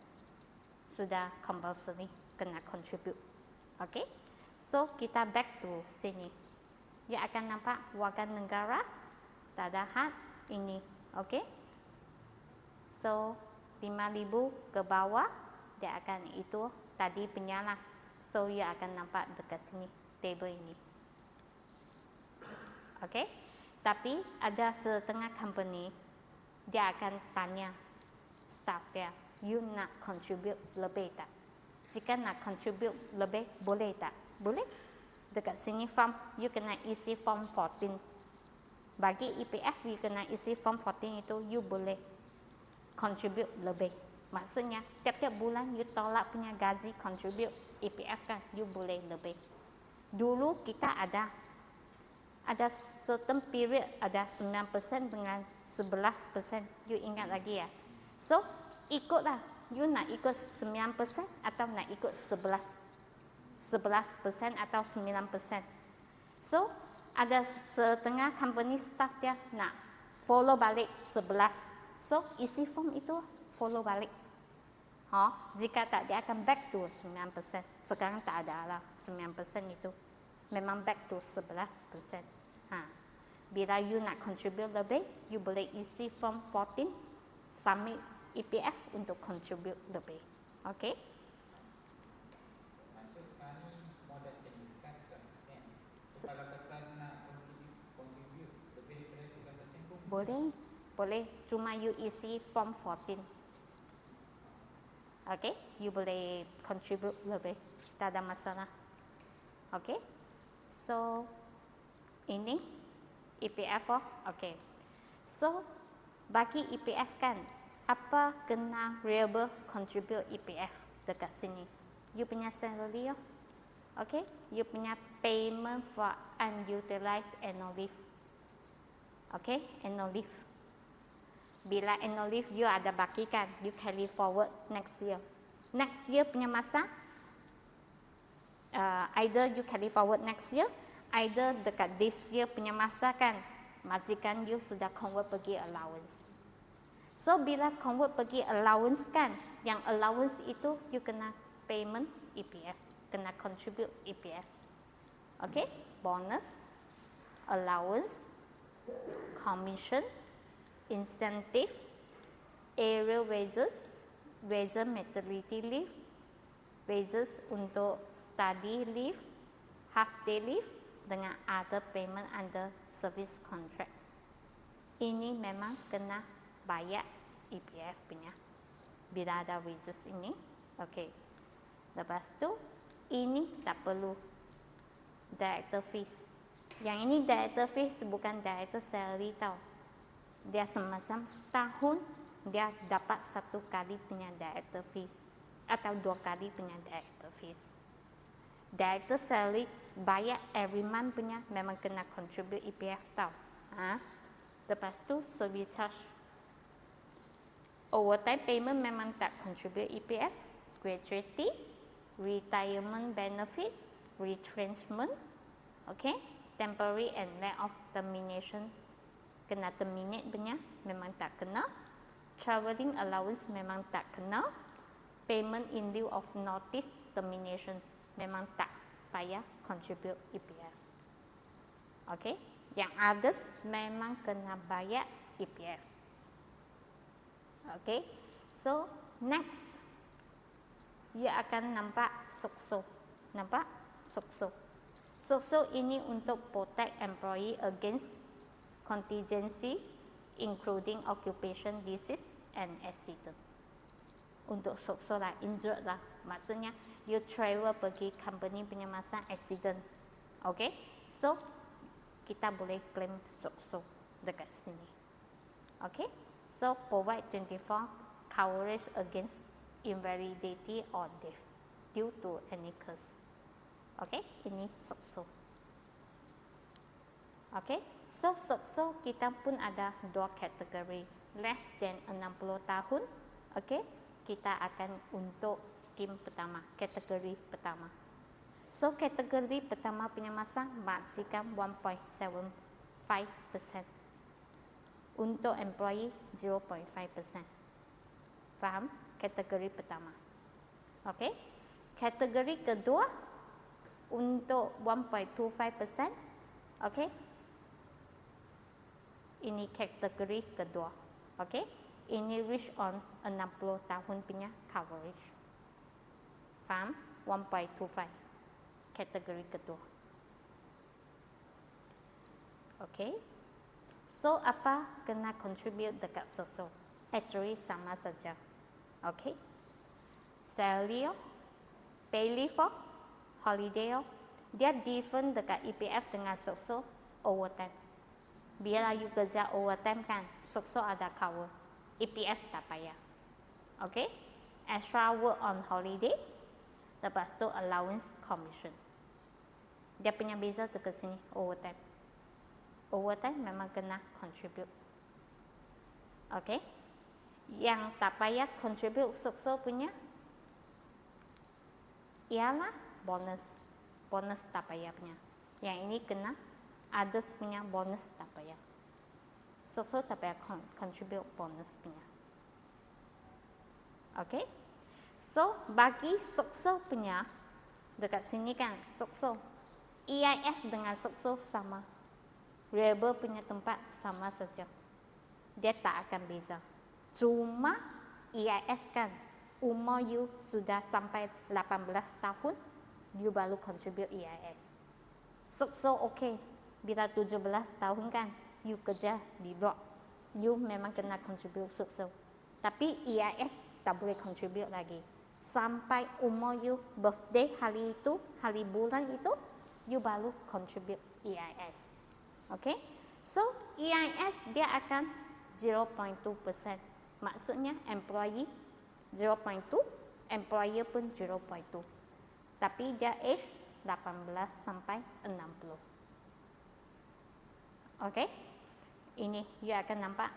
Sudah compulsory kena contribute. Okay? So kita back to sini. You akan nampak warga negara tak ada had ini. Okay? So 5,000 ke bawah dia akan itu tadi punya lah. So you akan nampak dekat sini table ini. Okay? Tapi ada setengah company dia akan tanya staff dia, you nak contribute lebih tak? Jika nak contribute lebih, boleh tak? Boleh. Dekat sini form, you kena isi form 14. Bagi EPF, you kena isi form 14 itu, you boleh contribute lebih. Maksudnya, tiap-tiap bulan you tolak punya gaji contribute EPF kan, you boleh lebih. Dulu kita ada certain period ada 9% dengan 11%. You ingat lagi ya? So, ikutlah. You nak ikut 9% atau nak ikut 11% atau 9%. So, ada setengah company staff dia nak follow balik 11. So, isi form itu follow balik. Jika tak, dia akan back to 9%. Sekarang tak ada lah 9% itu. Memang back to 11%. Bila you nak contribute lebih, you boleh isi form 14, submit EPF untuk contribute lebih. Okay? Maksud sekarang ni semua dah standardkan 11%. So, kalau kata nak contribute lebih daripada 11% pun boleh. Cuma you isi form 14. Okay? You boleh contribute lebih. Tak ada masalah. Okay? So, ini EPF. Okay. So, bagi EPF kan, apa kena reliable contribute EPF dekat sini? You punya salary. Okay? You punya payment for unutilized annual leave. Okay? Annual leave. Bila annual leave you ada baki kan, you carry forward next year. Next year punya masa, either you carry forward next year, either dekat this year punya masa kan, majikan you sudah convert pergi allowance. So, bila convert pergi allowance kan, yang allowance itu you kena payment EPF, kena contribute EPF. Okay? Bonus, allowance, commission, incentive, area wages, wages maternity leave, wages untuk study leave, half day leave, dengan other payment under service contract. Ini memang kena bayar EPF punya bila ada wages ini. Okay. Lepas tu, ini tak perlu director fees. Yang ini director fees bukan director salary tau. Dia semacam setahun dia dapat 1 kali punya director fees atau 2 kali punya director fees. Director salary bayar every month punya memang kena contribute EPF tau. Lepas tu service charge. Overtime payment memang tak contribute EPF. Gratuity, retirement benefit, retrenchment, okay, temporary and layoff termination kena terminate punya memang tak kena. Travelling allowance memang tak kena. Payment in lieu of notice termination memang tak payah contribute EPF. Okay, yang others memang kena bayar EPF. Okay, so next you akan nampak SOCSO. Nampak? SOCSO. SOCSO ini untuk protect employee against contingency including occupation disease and accident. Untuk SOCSO lah, injured lah. Maksudnya you travel pergi company punya masa accident. Okay, so kita boleh claim SOCSO dekat sini. Okay, so provide 24 coverage against invalidity or death due to any cause. Okay, ini SOCSO. Okay, so SOCSO kita pun ada 2 kategori. less than 60 tahun, okay, kita akan untuk skim pertama, kategori pertama. So kategori pertama punya masa maksimal 1.75%. Untuk employee 0.5%. Faham? Kategori pertama. Okay. Kategori kedua untuk 1.25%. Okay. Ini kategori kedua. Okay. Ini reach on 60 tahun punya coverage. Faham? 1.25. Kategori kedua. Okay. So, apa kena contribute dekat social? Actually, sama saja. Okay. Salary, pay leave, holiday, dia different dekat EPF dengan social overtime. Bila you kerja overtime kan, social ada cover. EPF tak payah. Okay. Extra work on holiday, lepas tu allowance commission. Dia punya beza dekat sini, overtime. Overtime memang kena contribute. Okay. Yang tak payah contribute social punya ialah bonus. Bonus tak payah punya. Yang ini kena others punya bonus tak payah. Social tak payah contribute bonus punya. Okay. So bagi social punya dekat sini kan social EIS dengan social sama. Rebel punya tempat sama saja. Dia tak akan beza. Cuma EIS kan, umur you sudah sampai 18 tahun, you baru contribute EIS. So okay, bila 17 tahun kan, you kerja di luar, you memang kena contribute so. Tapi EIS tak boleh contribute lagi. Sampai umur you birthday hari itu, hari bulan itu, you baru contribute EIS. Okay, so EIS dia akan 0.2%. Maksudnya employee 0.2, employer pun 0.2. Tapi dia age 18 sampai 60. Okay, ini you akan nampak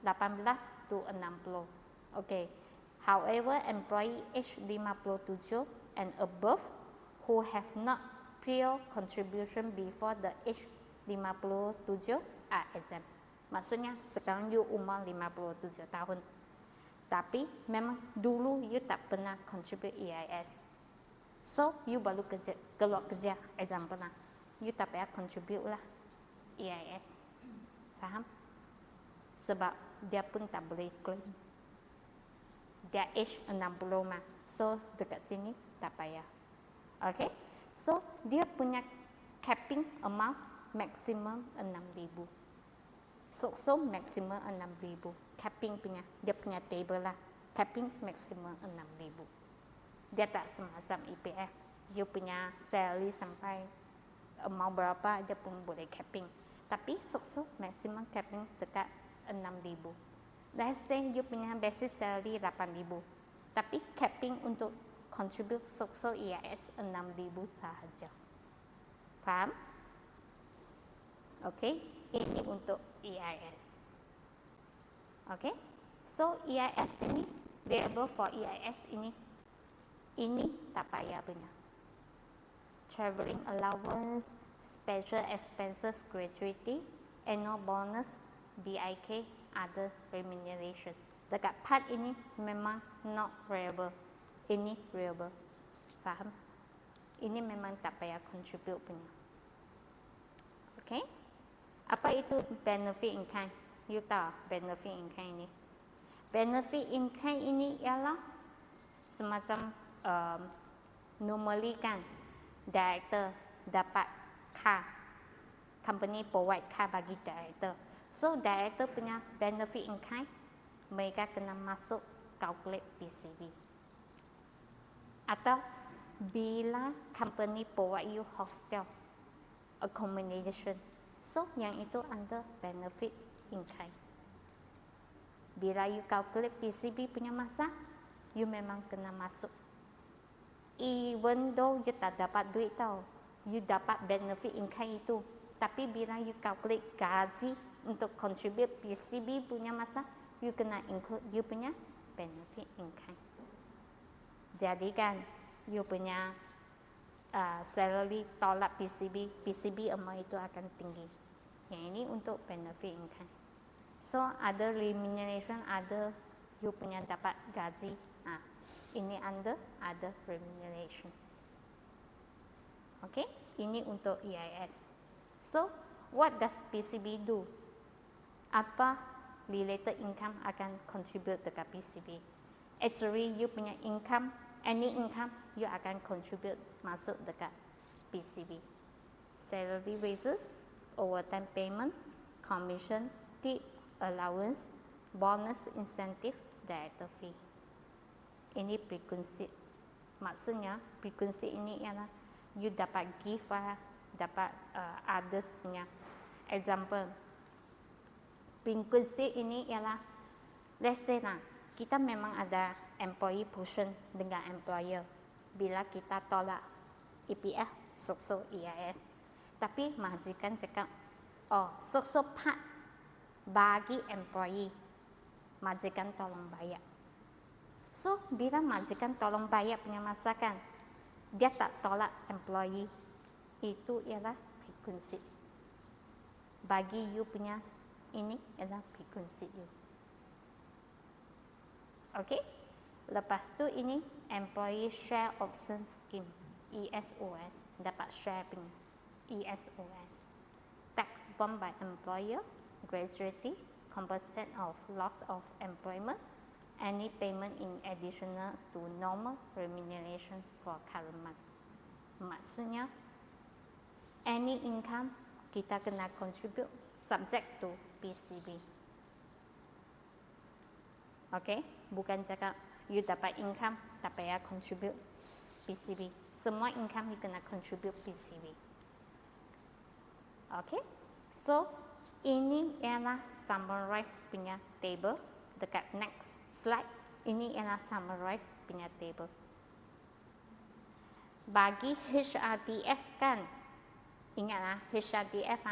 18 to 60. Okay, however employee age 57 and above who have not prior contribution before the age 57 are exempt. Maksudnya sekarang you umur 57 tahun. Tapi memang dulu you tak pernah contribute EIS. So you baru keluar kerja, example lah. You tak payah contribute lah EIS. Faham? Sebab dia pun tak boleh claim. Dia age 60 mah. So dekat sini tak payah. Okay? So dia punya capping amount maximum 6,000. So maximum 6,000. Capping punya, dia punya table lah. Capping maximum 6,000. Dia tak semacam EPF. You punya salary sampai amount berapa, dia pun boleh capping. Tapi so maximum capping dekat 6,000. Let's say you punya basic salary 8,000. Tapi capping untuk contribute social EIS 6,000 sahaja. Faham? Okay, ini untuk EIS. Okay, so EIS ini, variable for EIS ini tak payah punya. Travelling allowance, special expenses gratuity, annual bonus, BIK, other remuneration. Dekat part ini memang not variable. Ini variable. Faham? Ini memang tak payah contribute punya. Okay? Apa itu benefit in kind? You tahu benefit in kind ini? Benefit in kind ini ialah semacam normally kan director dapat car, company provide car bagi director. So director punya benefit in kind, mereka kena masuk calculate PCB. Atau bila company provide you hostel accommodation, so yang itu under benefit in kind. Bila you calculate PCB punya masa, you memang kena masuk. Even though you tak dapat duit tau, you dapat benefit in kind itu. Tapi bila you calculate gaji untuk contribute PCB punya masa, you kena include you punya benefit in kind. Jadikan you punya salary tolak PCB amount itu akan tinggi. Yang ini untuk benefit in kind. So ada remuneration, ada you punya dapat gaji. Ini under other remuneration. Okay, ini untuk EIS. So, what does PCB do? Apa related income akan contribute dekat PCB? Actually, you punya income, any income, you akan contribute masuk dekat PCB. Salary raises, overtime payment, commission, tip, allowance, bonus incentive, director fee. Ini frequency. Maksudnya, frequency ini ialah you dapat give dapat others punya. Example, frequency ini ialah, let's say kita memang ada employee portion dengan employer. Bila kita tolak EPF, so EIS. Tapi majikan cakap, so part bagi employee, majikan tolong bayar. So, bila majikan tolong bayar punya masakan, dia tak tolak employee, itu ialah frequency. Bagi you punya ini ialah frequency you. Okay? Lepas tu ini employee share option scheme, ESOS, dapat share punya ESOS. Tax borne by employer, gratuity, compensate of loss of employment, any payment in additional to normal remuneration for current month. Maksudnya, any income kita kena contribute subject to PCB. Okay? Bukan cakap you dapat income tak payah contribute PCB. Semua income you kena contribute PCB. Okay? So, ini ialah summarize punya table. Dekat next slide, ini ialah summarize punya table. Bagi HRDF kan, ingatlah HRDF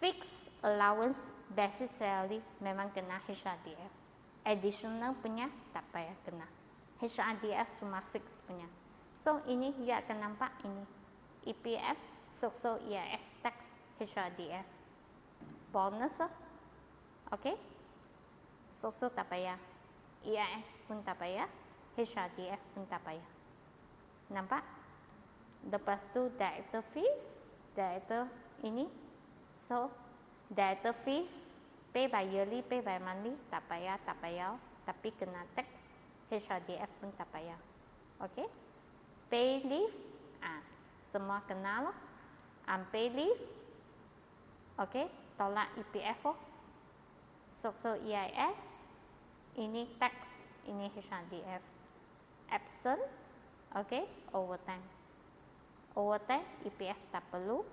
fixed allowance basic salary memang kena HRDF. Additional punya tak payah kena. HRDF cuma fix punya. So ini you akan nampak ini EPF, so EIS tax, HRDF, bonus, okay? So tak payah. EIS pun tak payah. HRDF pun tak payah. Nampak? Lepas tu director fees. Director ini. So, director fees. Pay by yearly, pay by monthly. Tak payah. Tapi kena tax. HRDF pun tak payah. Okay? Pay leave. Semua kenal lah. Unpaid leave. Okay? Tolak EPF. So EIS, ini tax, ini HRDF. Absent, okay, overtime. Overtime, EPF tak perlu,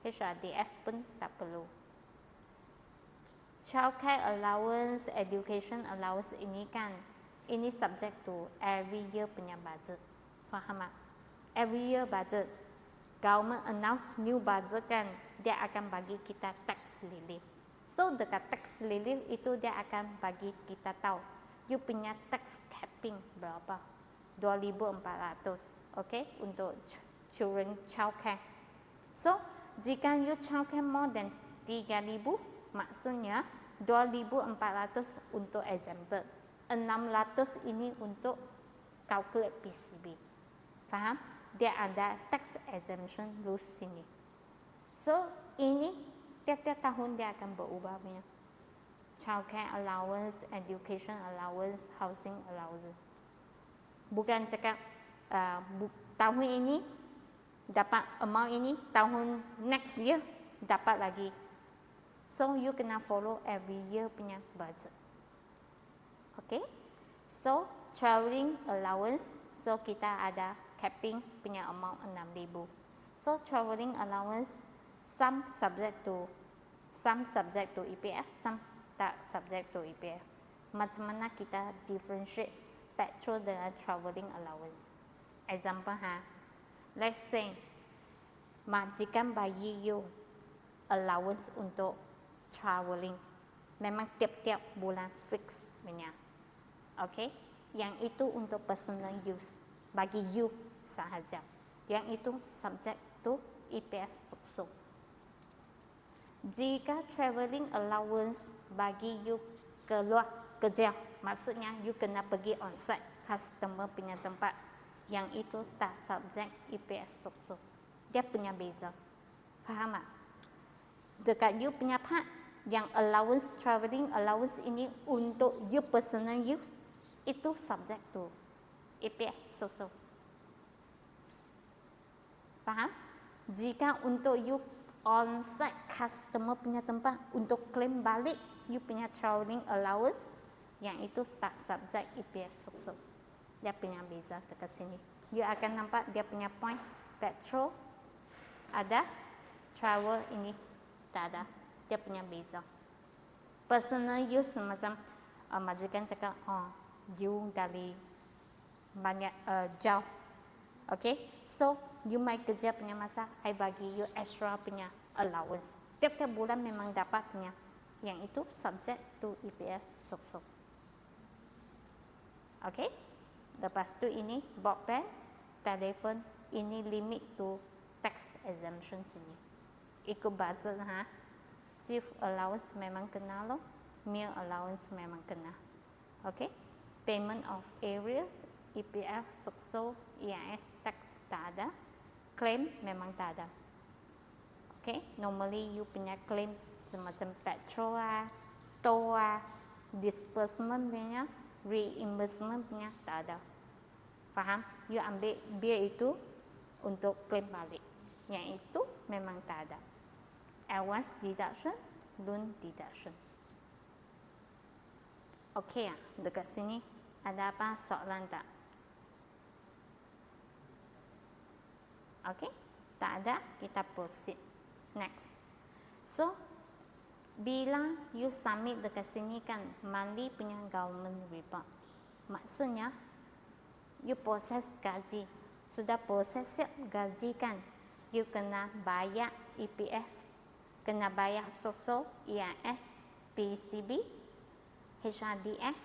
HRDF pun tak perlu. Childcare allowance, education allowance ini kan, ini subject to every year punya budget. Faham tak? Every year budget. Government announce new budget kan, dia akan bagi kita tax relief. So, dekat tax relief itu dia akan bagi kita tahu you punya tax capping berapa. 2,400, okay, untuk children childcare. So, jika you childcare more than 3,000, maksudnya 2,400 untuk exempted. 600 ini untuk calculate PCB. Faham? Dia ada tax exemption rules sini. So, ini tiap-tiap tahun dia akan berubah punya. Childcare allowance, education allowance, housing allowance. Bukan cakap tahun ini dapat amount ini, tahun next year dapat lagi. So you kena follow every year punya budget. Okay? So travelling allowance, so kita ada capping punya amount 6,000. So travelling allowance some subject to EPF, some tak subject to EPF. Macam mana kita differentiate petrol dengan travelling allowance? Example let's say majikan bagi you allowance untuk travelling Memang tiap-tiap bulan fix punya. Okay? Yang itu untuk personal use. Bagi you sahaja. Yang itu subject to EPF suksuk. Jika travelling allowance bagi you keluar kerja, maksudnya you kena pergi on-site customer punya tempat, yang itu tak subject EPF suksuk. Dia punya beza. Faham tak? Dekat you punya part, yang allowance, travelling allowance ini untuk you personal use, itu subject to EPF suksuk. Faham? Jika untuk you on-site customer punya tempat untuk claim balik you punya travelling allowance, yang itu tak subject EPF suksuk. Dia punya beza dekat sini. You akan nampak dia punya point petrol ada, travel ini tak ada. Dia punya beza. Personal use macam majikan cakap, you dari banyak jauh. Okay, so you mai kerja punya masa, I bagi you extra punya allowance. Tiap-tiap bulan memang dapat punya. Yang itu subject to EPF suksuk. Okay, lepas tu ini broadband, telefon, ini limit to tax exemption sini. Ikut budget ha. Shift allowance memang kena loh. Meal allowance memang kena. Okay, payment of areas, EPF suksuk, EIS tax tak ada. Claim memang tak ada. Okay, normally you punya claim semacam petrol toll disbursement punya, reimbursement punya tak ada. Faham? You ambil biar itu untuk claim balik. Yang itu memang tak ada. Advance deduction, loan deduction. Okey dekat sini ada apa soalan tak? Okey, tak ada, kita proceed. Next. So, bila you submit dekat sini kan, monthly punya government report. Maksudnya, you proses gaji. Sudah proses siap gaji kan, you kena bayar EPF, kena bayar SOSO, EIS, PCB, HRDF,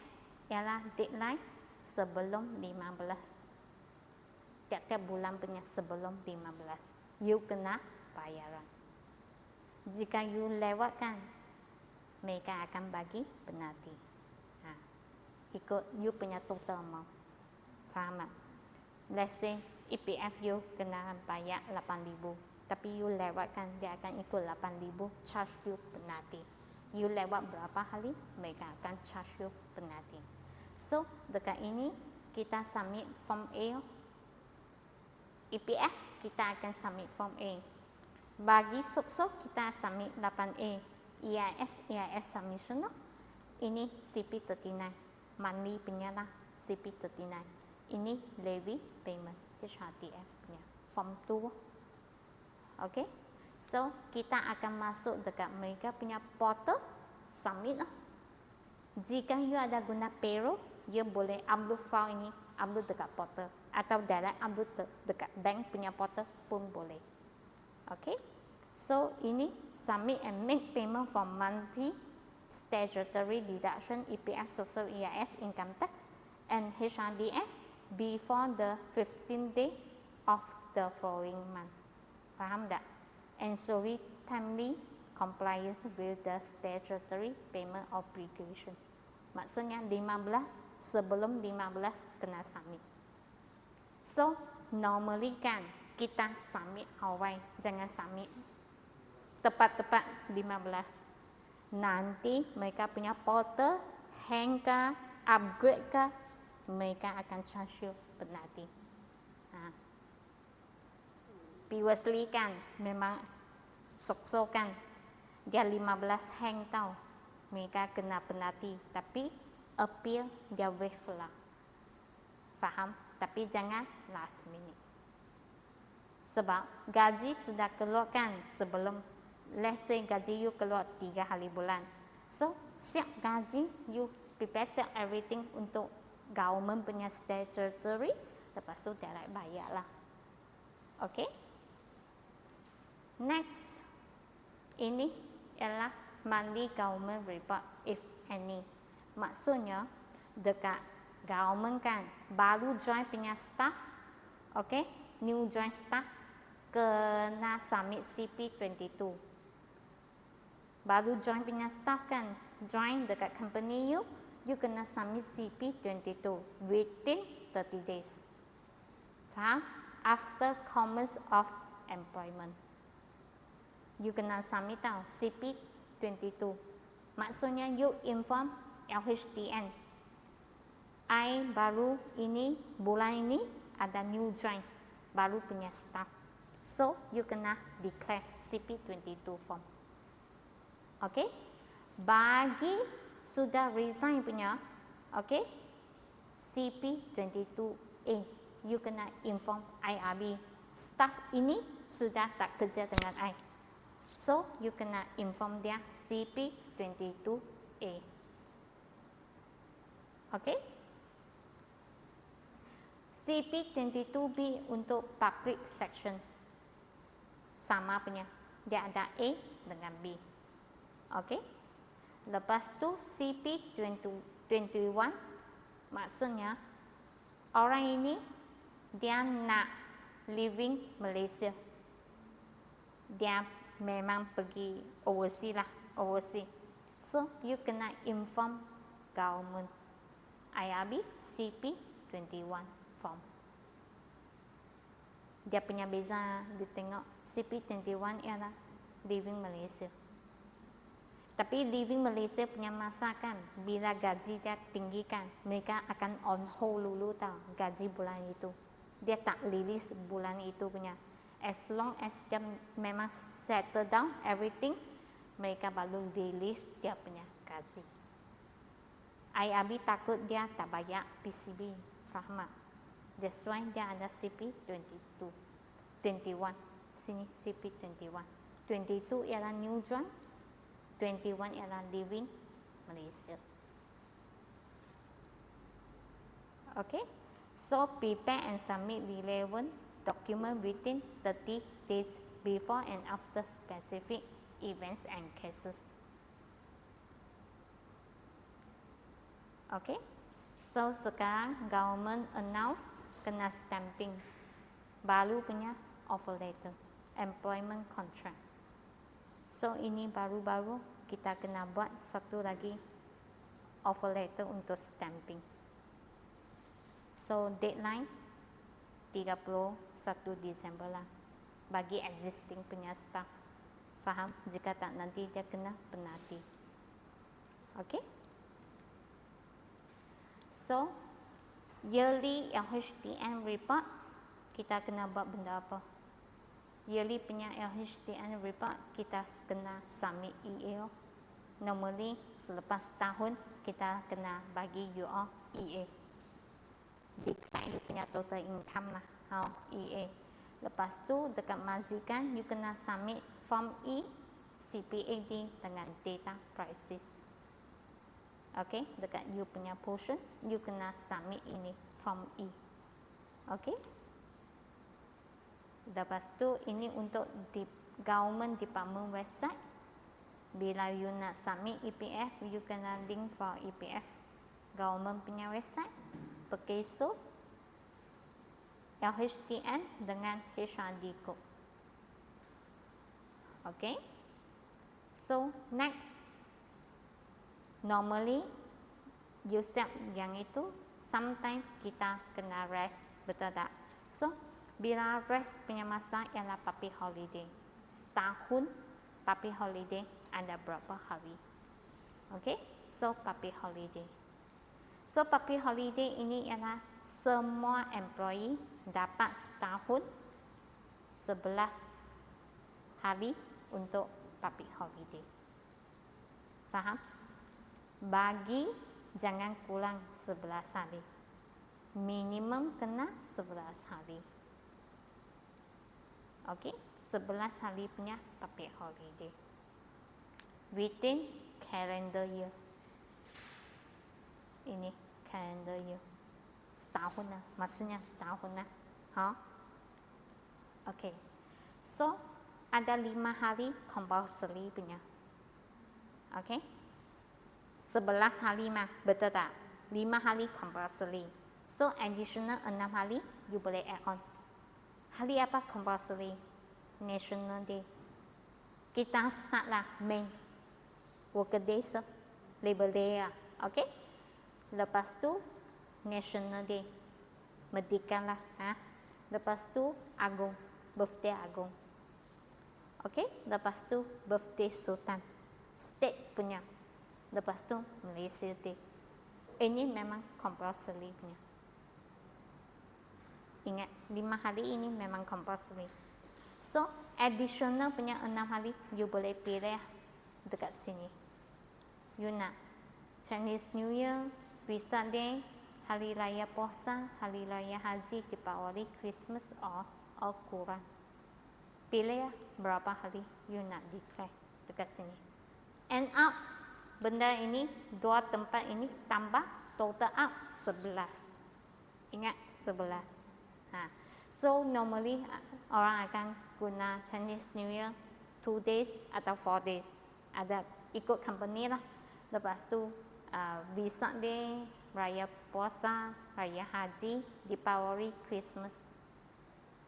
ialah deadline sebelum 15. Tiap-tiap bulan punya sebelum 15. You kena bayaran. Jika you lewatkan, mereka akan bagi penalti. Ikut you punya total amount. Faham tak? Let's say EPF you kena bayar 8,000. Tapi you lewatkan, dia akan ikut 8,000, charge you penalti. You lewat berapa hari, mereka akan charge you penalti. So, dekat ini, kita submit form A. EPF, kita akan submit form A. Bagi suksuk, kita submit 8A. EIS submission. Ini CP39. Monthly punya lah, CP39. Ini levy payment, HRTF punya. Form 2. Okay. So, kita akan masuk dekat mereka punya portal, submit lah. Jika you ada guna payroll, you boleh upload file ini, upload dekat portal. Atau direct upload dekat bank punya portal pun boleh. Okay. So, ini submit and make payment for monthly statutory deduction, EPF, social, EIS, income tax, and HRDF before the 15th day of the following month. Faham tak? Ensure timely compliance with the statutory payment obligation. Maksudnya 15, sebelum 15 kena submit. So, normally kan kita submit awal, jangan submit tepat-tepat 15. Nanti mereka punya portal hang ke, upgrade ke, mereka akan charge you penalti. Previously kan memang sok-sok kan dia 15 hang tau, mereka kena penalti, tapi appeal dia waive lah. Faham? Tapi jangan last minute. Sebab gaji sudah keluar kan sebelum, let's say gaji you keluar 3 hari bulan. So, siap gaji, you prepare siap everything untuk government punya statutory, lepas tu direct bayar lah. Okay? Next, ini ialah monthly government report if any. Maksudnya dekat government kan baru join punya staff, okay, new join staff kena submit CP22. Baru join punya staff kan, join dekat company you kena submit CP22 within 30 days. Faham? After commence of employment. You kena submit tau CP22. Maksudnya you inform LHDN. I baru ini bulan ini ada new join, baru punya staff. So you kena declare CP22 form. Okay? Bagi sudah resign punya, okay, CP22A, you kena inform IRB. Staff ini sudah tak kerja dengan I. So, you kena inform dia CP22A. Okay? CP22B untuk public section. Sama punya. Dia ada A dengan B. Okay? Lepas tu CP21 maksudnya orang ini dia nak living Malaysia. Dia memang pergi overseas lah, overseas. So you kena inform government IRB CP21 form. Dia punya beza, you tengok CP21 ialah living Malaysia. Tapi living Malaysia punya masa kan, bila gaji dia tinggi kan, mereka akan on hold dulu tau, gaji bulan itu. Dia tak release bulan itu punya. As long as dia memang settle down everything, mereka baru release dia punya gaji. IRB takut dia tak bayar PCB, faham tak? That's why dia ada CP22, 21, sini CP21. 22 ialah new join, 21 ialah living Malaysia. Okay, so prepare and submit relevant document within 30 days before and after specific events and cases. Okay, so sekarang government announce kena stamping baru punya offer letter, employment contract. So ini baru-baru kita kena buat satu lagi offer letter untuk stamping. So deadline 31 Disember lah bagi existing punya staff. Faham? Jika tak nanti dia kena penalti. Okay? So yearly LHDN reports kita kena buat benda apa? Yearly punya LHDN report kita kena submit EA. Normally selepas tahun kita kena bagi you all EA. Declare you punya total income lah, EA. Lepas tu dekat majikan you kena submit form E, CPAD dengan data prices. Okay, dekat you punya portion you kena submit ini form E. Okay. Lepas tu ini untuk government department website. Bila you nak submit EPF, you kena link for EPF government punya website. Pakai so LHDN dengan HRD code. Okay. So next, normally you set yang itu, sometimes kita kena rest, betul tak? So bila rest punya masa ialah public holiday. Setahun public holiday ada berapa hari? Okay, so public holiday. So public holiday ini ialah semua employee dapat setahun 11 hari untuk public holiday. Faham? Bagi jangan kurang 11 hari. Minimum kena 11 hari. Okay, 11 hari punya public holiday within calendar year. Ini calendar year, setahun lah, maksudnya setahun lah. Okay, so ada 5 hari compulsory punya. Okay? 11 hari mah, betul tak? 5 hari compulsory. So additional 6 hari you boleh add on. Hari apa compulsory? National Day. Kita start lah main worker day, so Labor Day lah. Okay? Lepas tu National Day. Merdeka lah. Lepas tu Agong. Birthday Agong. Okay? Lepas tu birthday Sultan. State punya. Lepas tu Malaysia Day. Ini memang compulsory punya. Ingat, 5 hari ini memang compulsory. So, additional punya 6 hari, you boleh pilih dekat sini. You nak Chinese New Year, Wesak Day, Hari Raya Puasa, Hari Raya Haji, Deepawali, Christmas or Quran. Pilih berapa hari you nak declare dekat sini. End up, benda ini, 2 tempat ini tambah total up 11. Ingat 11. So normally orang akan guna Chinese New Year 2 days atau 4 days. Ada ikut company lah. Lepas tu Wesak Day, Raya Puasa, Raya Haji, Deepawali, Christmas.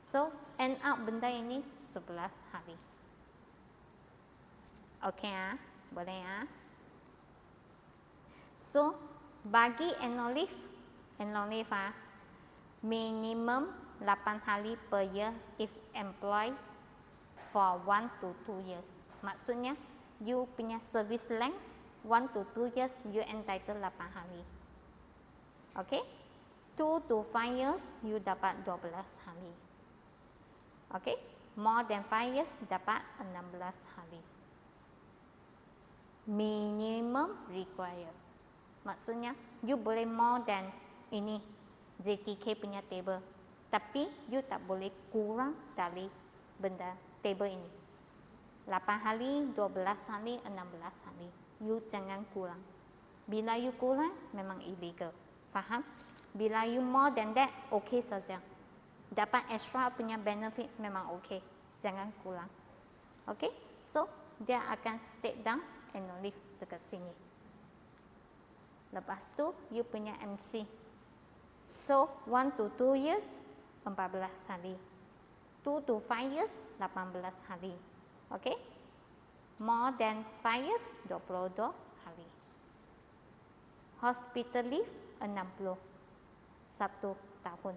So end up benda ini 11 hari. Okay boleh So bagi annual leave minimum 8 hari per year if employed for 1 to 2 years. Maksudnya, you punya service length 1 to 2 years, you entitled 8 hari. Okay? 2 to 5 years, you dapat 12 hari. Okay? More than 5 years, dapat 16 hari. Minimum required. Maksudnya, you boleh more than ini JTK punya table. Tapi you tak boleh kurang dari benda table ini. 8 hari, 12 hari, 16 hari. You jangan kurang. Bila you kurang, memang illegal. Faham? Bila you more than that, okay saja. Dapat extra punya benefit memang okay. Jangan kurang. Okay? So, dia akan state down annual leave dekat sini. Lepas tu, you punya MC. So, 1 to 2 years, 14 hari. 2 to 5 years, 18 hari. Okay? More than 5 years, 22 hari. Hospital leave, 60. 1 tahun.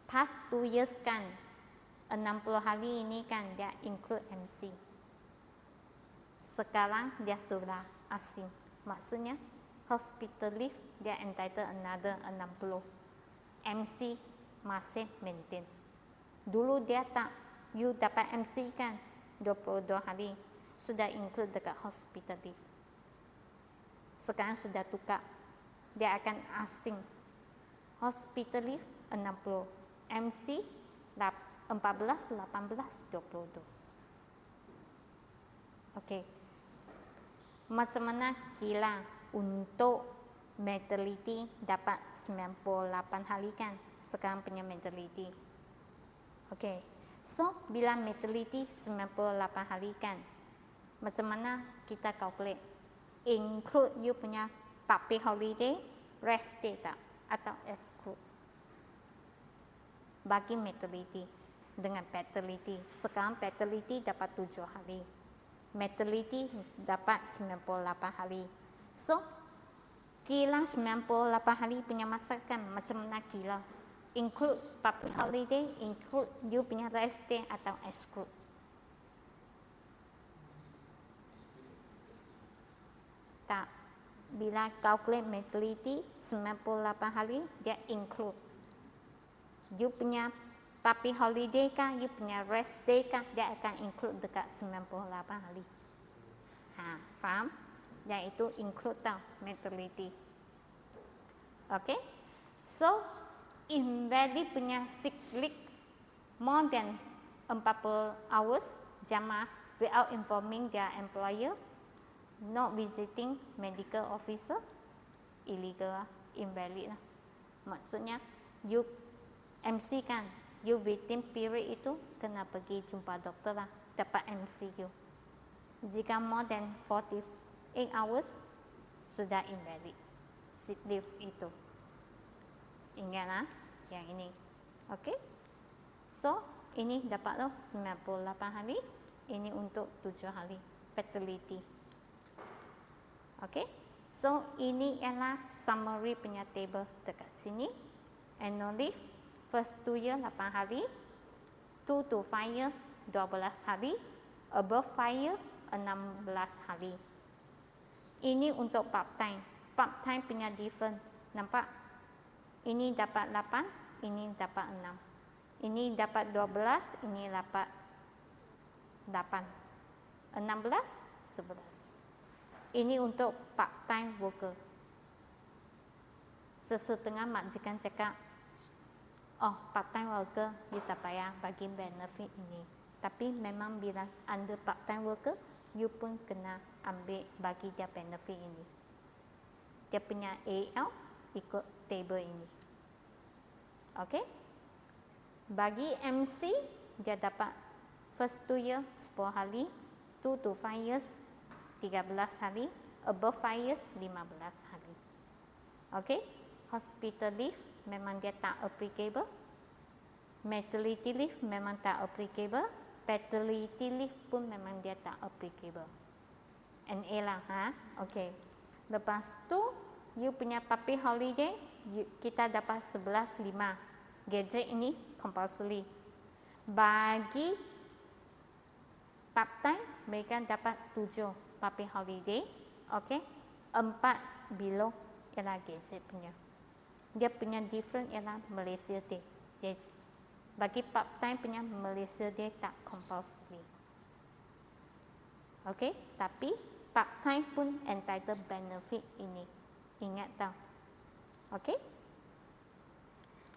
Past 2 years kan, 60 hari ini kan dia include MC. Sekarang dia sudah asing. Maksudnya, hospital leave dia entitled another 60. MC masih maintain. Dulu dia tak, you dapat MC kan 22 hari, sudah include dekat hospital leave. Sekarang sudah tukar, dia akan asing. Hospital leave 60, MC 14, 18, 22. Okey. Macam mana kira untuk maternity dapat 98 hari kan? Sekarang punya maternity. Okey. So, bila maternity 98 hari kan? Macam mana kita calculate? Include you punya public holiday, rest day tak? Atau exclude? Bagi maternity dengan paternity. Sekarang paternity dapat 7 hari. Maternity dapat 98 hari. So, kira 98 hari punya masa kan macam mana kira? Include public holiday, include you punya rest day atau exclude? Tak. Bila calculate maternity 98 hari, dia include. You punya public holiday kah, you punya rest day kah, dia akan include dekat 98 hari. Faham? Yang itu include tau, maternity. Okay? So, invalid punya sick leave more than 40 hours jamaah without informing their employer, not visiting medical officer, illegal lah, invalid lah. Maksudnya, you MC kan, you waiting period itu kena pergi jumpa doktor lah, dapat MC you. Jika more than 48 hours, sudah invalid sick leave itu. Ingat yang ini. Okay? So, ini dapat 98 hari. Ini untuk 7 hari paternity. Okay? So, ini ialah summary punya table dekat sini. Annual leave, first 2 year 8 hari, 2 to 5 year 12 hari, above 5 year 16 hari. Ini untuk part time. Part time punya different. Nampak? Ini dapat 8, ini dapat 6. Ini dapat 12, ini dapat 8. 16, 11. Ini untuk part time worker. Sesetengah majikan cakap, oh part time worker dia tak payah bagi benefit ini. Tapi memang bila under part time worker, you pun kena ambil bagi dia benefit ini. Dia punya AL ikut table ini. Okay? Bagi MC, dia dapat first 2 year 10 hari, 2 to 5 years 13 hari, above 5 years 15 hari. Okay? Hospital leave memang dia tak applicable. Maternity leave memang tak applicable. Paternity leave pun memang dia tak applicable. NA lah, okay. Lepas tu, you punya puppy holiday, kita dapat 11.5. Gadget ini compulsory. Bagi part time, mereka dapat 7 puppy holiday. Okay. 4 below ialah gadget punya. Dia punya different ialah Malaysia Day. Yes. Bagi part time punya Malaysia Day tak compulsory. Okay. Tapi part time pun entitled benefit ini. Ingat tau. Okay.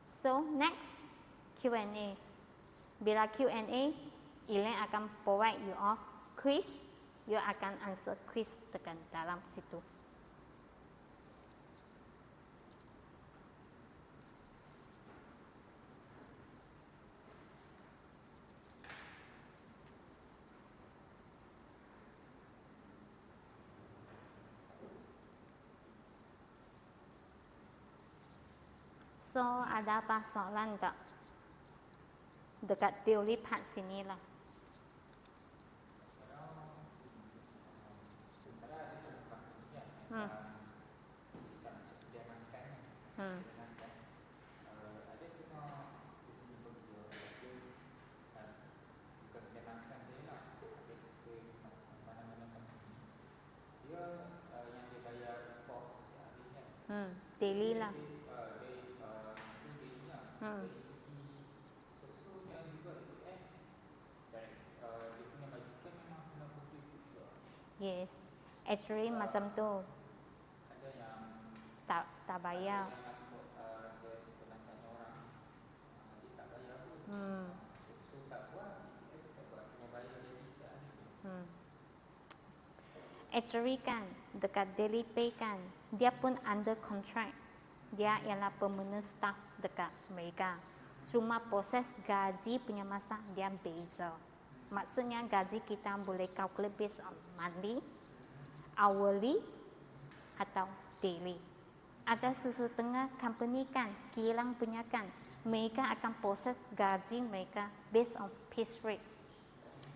So next Q&A. Bila Q&A, Elaine akan provide you all quiz. You akan answer quiz tekan dalam situ. So, ada apa soalan tak? Dekat teori part sini lah. Daily lah. Yes, actually macam tu. Tak bayar. Actually kan, dekat daily pay kan, dia pun under contract. Dia ialah permanent staff dekat mereka. Cuma proses gaji punya masa dia beza. Maksudnya gaji kita boleh calculate based on monthly, hourly atau daily. Ada sesetengah company kan, kilang punya kan, mereka akan proses gaji mereka based on piece rate.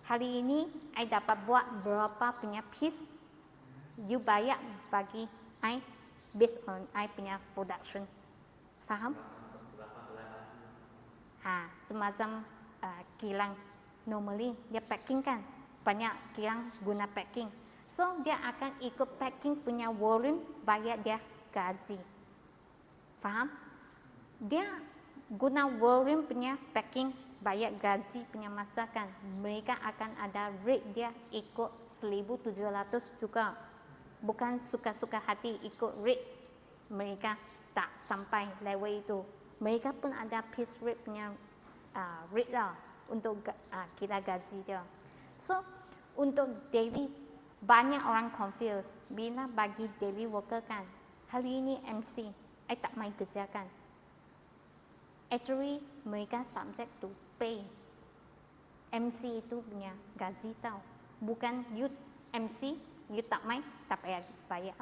Hari ini, I dapat buat berapa punya piece, you bayar bagi I based on I punya production. Faham? Semacam kilang. Normally dia packing kan, banyak kilang guna packing. So dia akan ikut packing punya volume, bayar dia gaji. Faham? Dia guna volume punya packing, bayar gaji punya masa kan. Mereka akan ada rate dia ikut 1,700 juga. Bukan suka-suka hati ikut rate. Mereka tak sampai level itu. Mereka pun ada piece rate punya rate lah untuk kira gaji dia. So, untuk daily, banyak orang confused. Bila bagi daily worker kan, hari ini MC, I tak main kerja kan. Actually, mereka subject to pay. MC itu punya gaji tau. Bukan you MC, you tak main, tak payah bayar.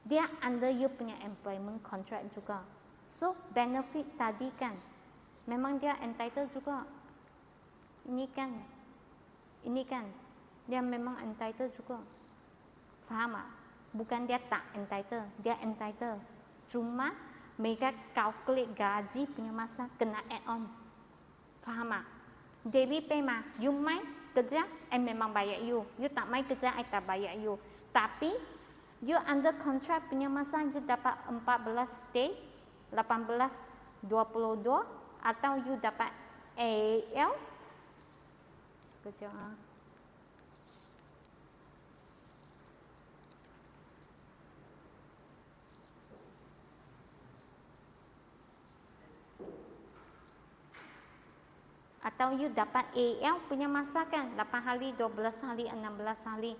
Dia under you punya employment contract juga. So, benefit tadi kan, memang dia entitled juga. Ini kan, dia memang entitled juga. Faham tak? Bukan dia tak entitled, dia entitled. Cuma mereka calculate gaji punya masa kena add on. Faham tak? Daily pay mah, you main kerja, memang bayar you. You tak main kerja, tak bayar you. Tapi, you under contract punya masa, you dapat 14 day, 18, 22, atau you dapat AL. Sekejap. Atau you dapat AL punya masa kan 8 hari, 12 hari, 16 hari.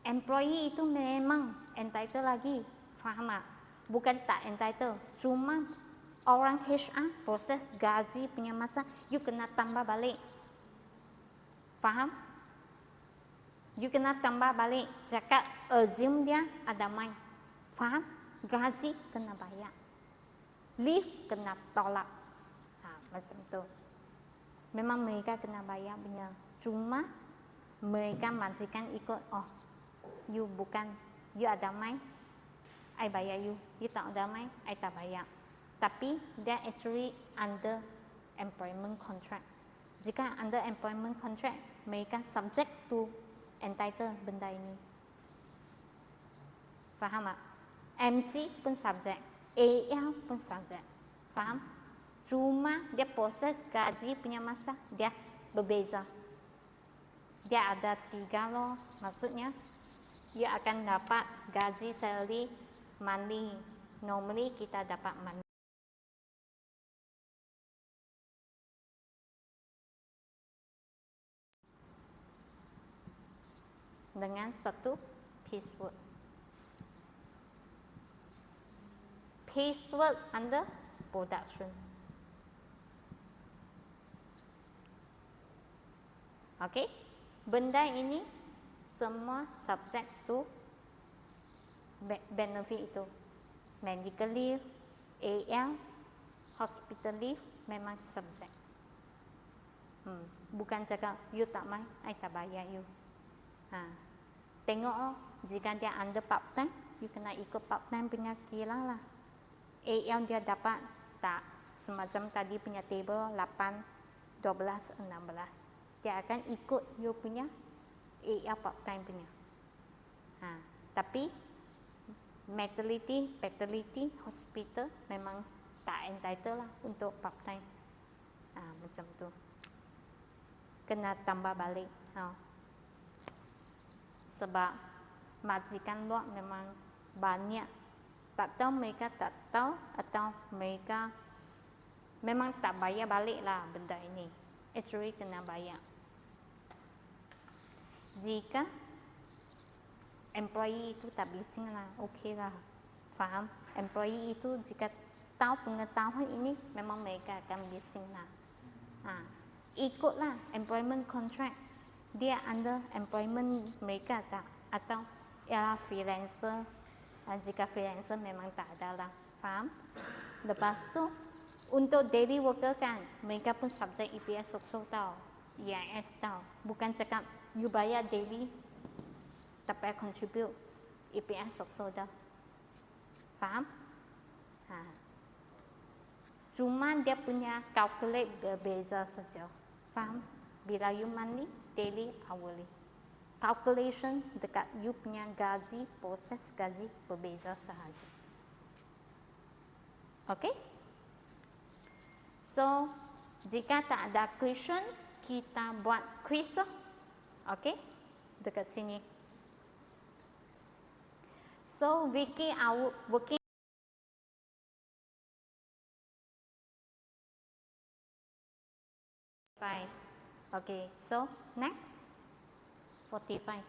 Employee itu memang entitled lagi. Faham tak? Bukan tak entitled. Cuma orang HR proses gaji punya masa you kena tambah balik. Faham? You kena tambah balik. Cakap assume dia ada main. Faham? Gaji kena bayar. Leave kena tolak. Macam tu. Memang mereka kena bayar punya. Cuma mereka majikan ikut, you bukan, you ada main, I bayar you. You tak ada main, I tak bayar. Tapi dia actually under employment contract. Jika under employment contract, mereka subject to entitled benda ini. Faham tak? MC pun subject, AL pun subject. Faham? Cuma dia proses gaji punya masa dia berbeza. Dia ada 3 loh, maksudnya dia akan dapat gaji salary monthly. Normally kita dapat monthly. Dengan satu piecework. Piecework under production. Okey, benda ini semua subject to benefit itu. Medical leave, AL, hospital leave memang subject. Bukan cakap you tak main, I tak bayar you. Tengok jika dia under part time, you kena ikut part time punya kira lah. AL dia dapat tak semacam tadi punya table 8, 12, 16. Dia akan ikut you punya AL part time punya. Tapi maternity, paternity, hospital memang tak entitled lah untuk part time. Macam tu. Kena tambah balik. Sebab majikan luar memang banyak. Tak tahu mereka tak tahu atau mereka memang tak bayar balik lah benda ini. Actually kena bayar. Jika employee itu tak bising lah, okey lah. Faham? Employee itu jika tahu pengetahuan ini, memang mereka akan bising lah. Ikutlah employment contract. Dia under employment mereka tak? Atau ialah freelancer. Jika freelancer memang tak ada lah. Faham? Lepas tu, untuk daily worker kan, mereka pun subject EPS sok-sok tau. EIS tau. Bukan cakap you bayar daily, tak payah contribute EPS sok-sok dah. Faham? Cuma dia punya calculate berbeza saja. Faham? Bila you monthly, daily, hourly. Calculation dekat you punya gaji, proses gaji berbeza sahaja. Okay? So, jika tak ada question, kita buat quiz. Okay? Dekat sini. So, Vicky working. Fine. Okay, so next. 45.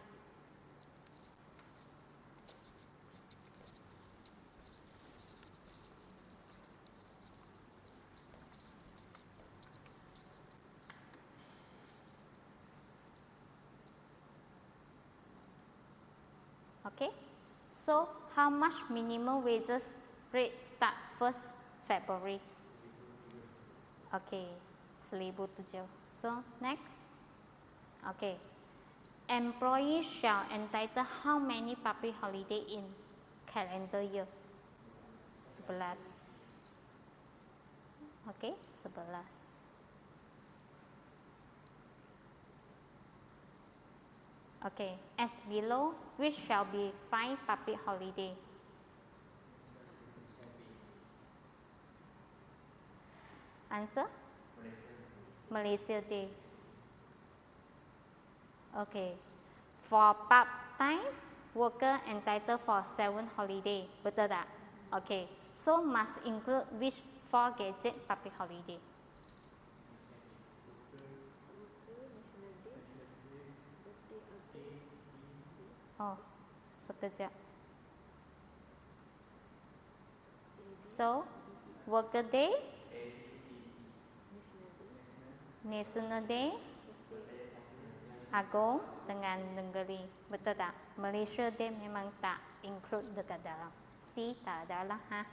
Okay, so how much minimum wages rate start 1st February? Okay, 1,007. So next, okay, employee shall entitle how many public holiday in calendar year? 11. Okay, 11. Okay, as below, which shall be 5 public holiday? Answer? Malaysia Day. Okay, for part-time worker entitled for 7 holiday, betul tak? Okay, so must include which 4 gadget public holiday? Oh, sekejap. So, Worker Day, National Day, Agong dengan Negeri. Betul tak? Malaysia Day memang tak include dekat dalam. C tak ada lah. Ha?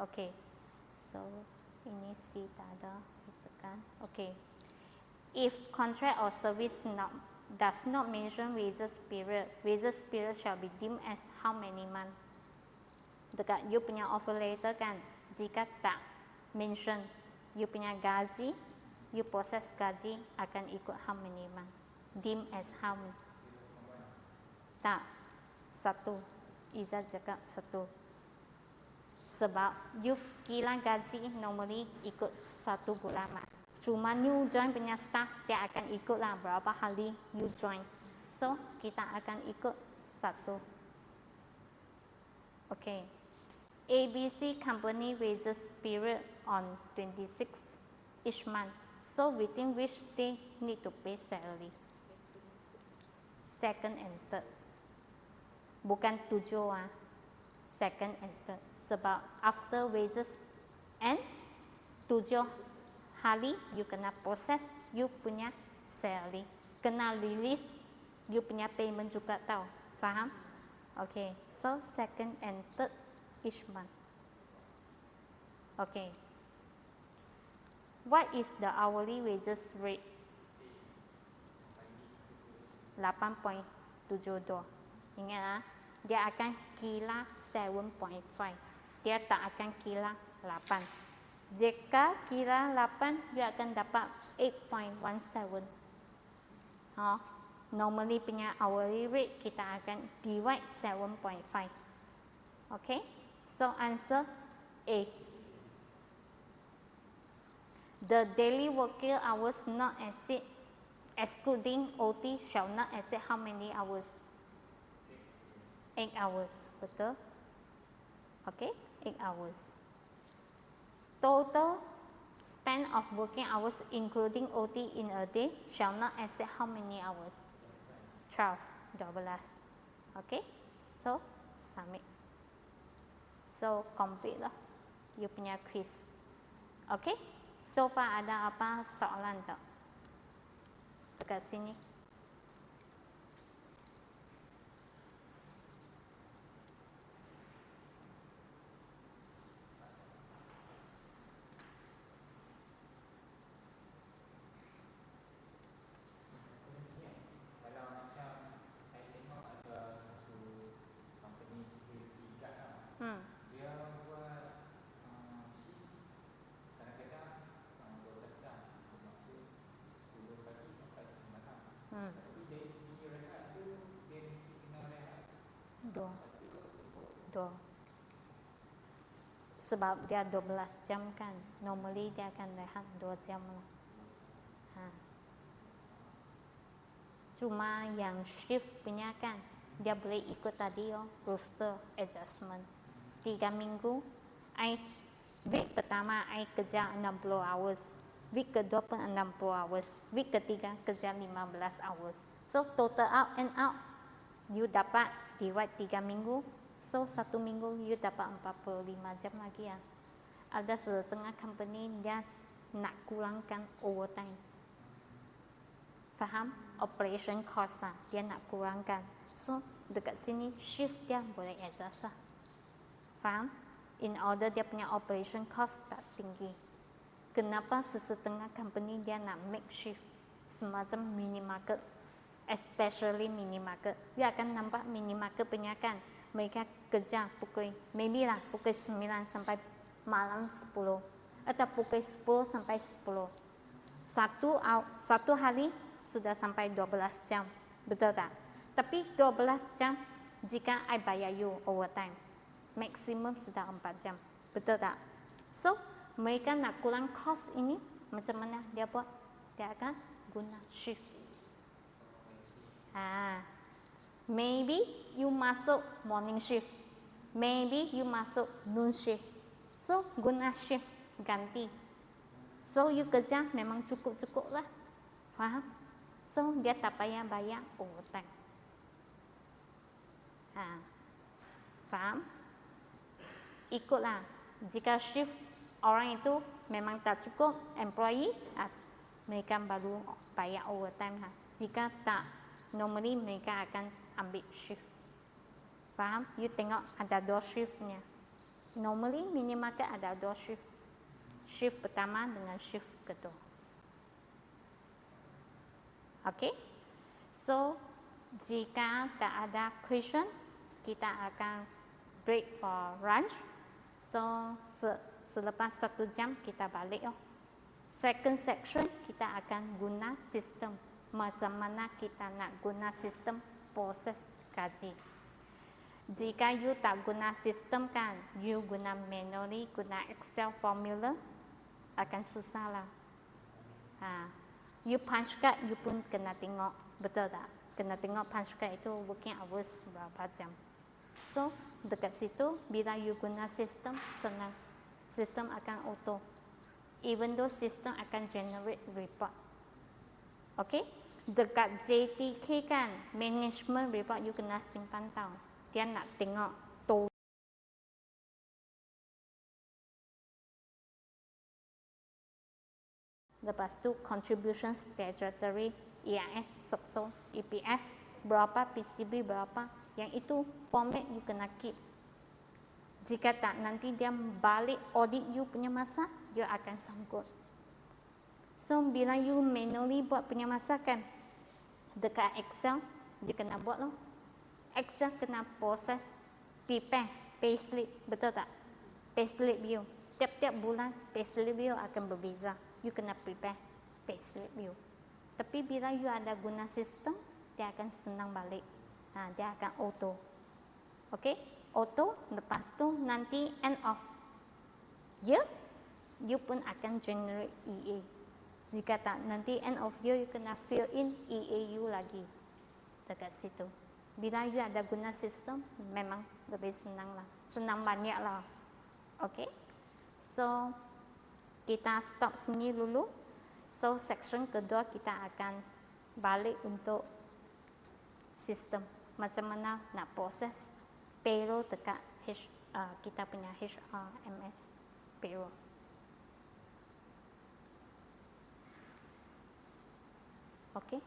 Okay. So, ini C tak ada. Tekan. Okay. If contract or service does not mention wages period shall be deemed as how many months? Dekat you punya offer letter kan, jika tak mention you punya gaji, you proses gaji akan ikut how many months? Deemed as how many? Tak, 1. Izzat cakap 1. Sebab you kira gaji normally ikut 1 bulan. Cuma new join punya staff, dia akan ikutlah berapa hari you join. So, kita akan ikut 1. Okay. ABC company wages period on 26 each month. So, within which they need to pay salary? 2nd and 3rd. Bukan 7 ah. 2nd and 3rd. Sebab after wages and 7 hari you kena proses you punya salary, kena release you punya payment juga tau, faham? Okay, so 2nd and 3rd each month. Okay, what is the hourly wages rate? 8.72. Ingat ah, dia akan kira 7.5, dia tak akan kira 8. Jika kira 8, dia akan dapat 8.17. Normally punya hourly rate kita akan divide 7.5. Okay, so answer A. The daily working hours not exceed, excluding OT, shall not exceed how many hours? 8 hours, betul? Okay, 8 hours. Total span of working hours including OT in a day shall not exceed how many hours? 12. Okay, so submit. So complete lah you punya quiz. Okay, so far ada apa soalan tak? Dekat sini. Dia buat shift kadang-kadang 12 jam, maksud 10 pagi sampai 9 malam. Tapi dari segi rehat tu, dia mesti kena rehat. Dua. Sebab dia 12 jam kan, normally dia akan rehat 2 jam lah. Cuma yang shift punya kan, dia boleh ikut tadi roster adjustment. 3 minggu, week pertama I kerja 60 hours, week kedua pun 60 hours, week ketiga kerja 15 hours. So total out and out, you dapat divide 3 minggu, so 1 minggu you dapat 45 jam lagi ya. Ada setengah company dia nak kurangkan overtime. Faham? Operation cost dia nak kurangkan. So dekat sini shift dia boleh adjust lah. Faham? In order dia punya operation cost tak tinggi. Kenapa sesetengah company dia nak make shift semacam minimarket, especially minimarket. You akan nampak minimarket punya kan, mereka kerja pukul, maybe lah pukul 9 sampai malam 10 atau pukul 10 sampai 10. Satu hari sudah sampai 12 jam, betul tak? Tapi 12 jam jika I bayar you overtime, maksimum sudah 4 jam, betul tak? So mereka nak kurang cost ini, macam mana dia buat? Dia akan guna shift. Maybe you masuk morning shift, maybe you masuk noon shift. So guna shift ganti. So you kerja memang cukup-cukup lah. Faham? So dia tak payah bayar overtime. Faham? Ikutlah. Jika shift orang itu memang tak cukup employee, mereka baru bayar overtime lah. Jika tak, normally mereka akan ambil shift. Faham? You tengok ada 2 shiftnya. Normally minimarket ada 2 shift. Shift pertama dengan shift kedua. Okay? So jika tak ada question, kita akan break for lunch. So selepas 1 jam kita balik. Second section kita akan guna sistem. Macam mana kita nak guna sistem proses gaji. Jika you tak guna sistem kan, you guna manually, guna Excel formula, akan susah lah. You punch card, you pun kena tengok, betul tak? Kena tengok punch card itu working hours berapa jam. So dekat situ bila you guna sistem, senang. Sistem akan auto. Even though sistem akan generate report. Okay? Dekat JTK kan, management report you kena simpan tau. Dia nak tengok lepas tu contribution statutory, EIS, SOCSO, EPF, berapa, PCB berapa, yang itu format you kena keep. Jika tak, nanti dia balik audit you punya masa, you akan sangkut. So bila you manually buat punya masa kan, dekat Excel, you kena buat loh. Excel kena proses, prepare, payslip, betul tak? Payslip you, tiap-tiap bulan payslip you akan berbeza. You kena prepare payslip you. Tapi bila you ada guna sistem, dia akan senang balik. Dia akan auto. Okay? Auto, lepas tu nanti end of year, you pun akan generate EA. Jika tak, nanti end of year you kena fill in EA you lagi dekat situ. Bila you ada guna sistem, memang lebih senang lah. Senang banyak lah. Okay? So, kita stop sini dulu. So, section kedua kita akan balik untuk sistem. Macam mana nak proses payroll dekat kita punya HRMS payroll. Okay?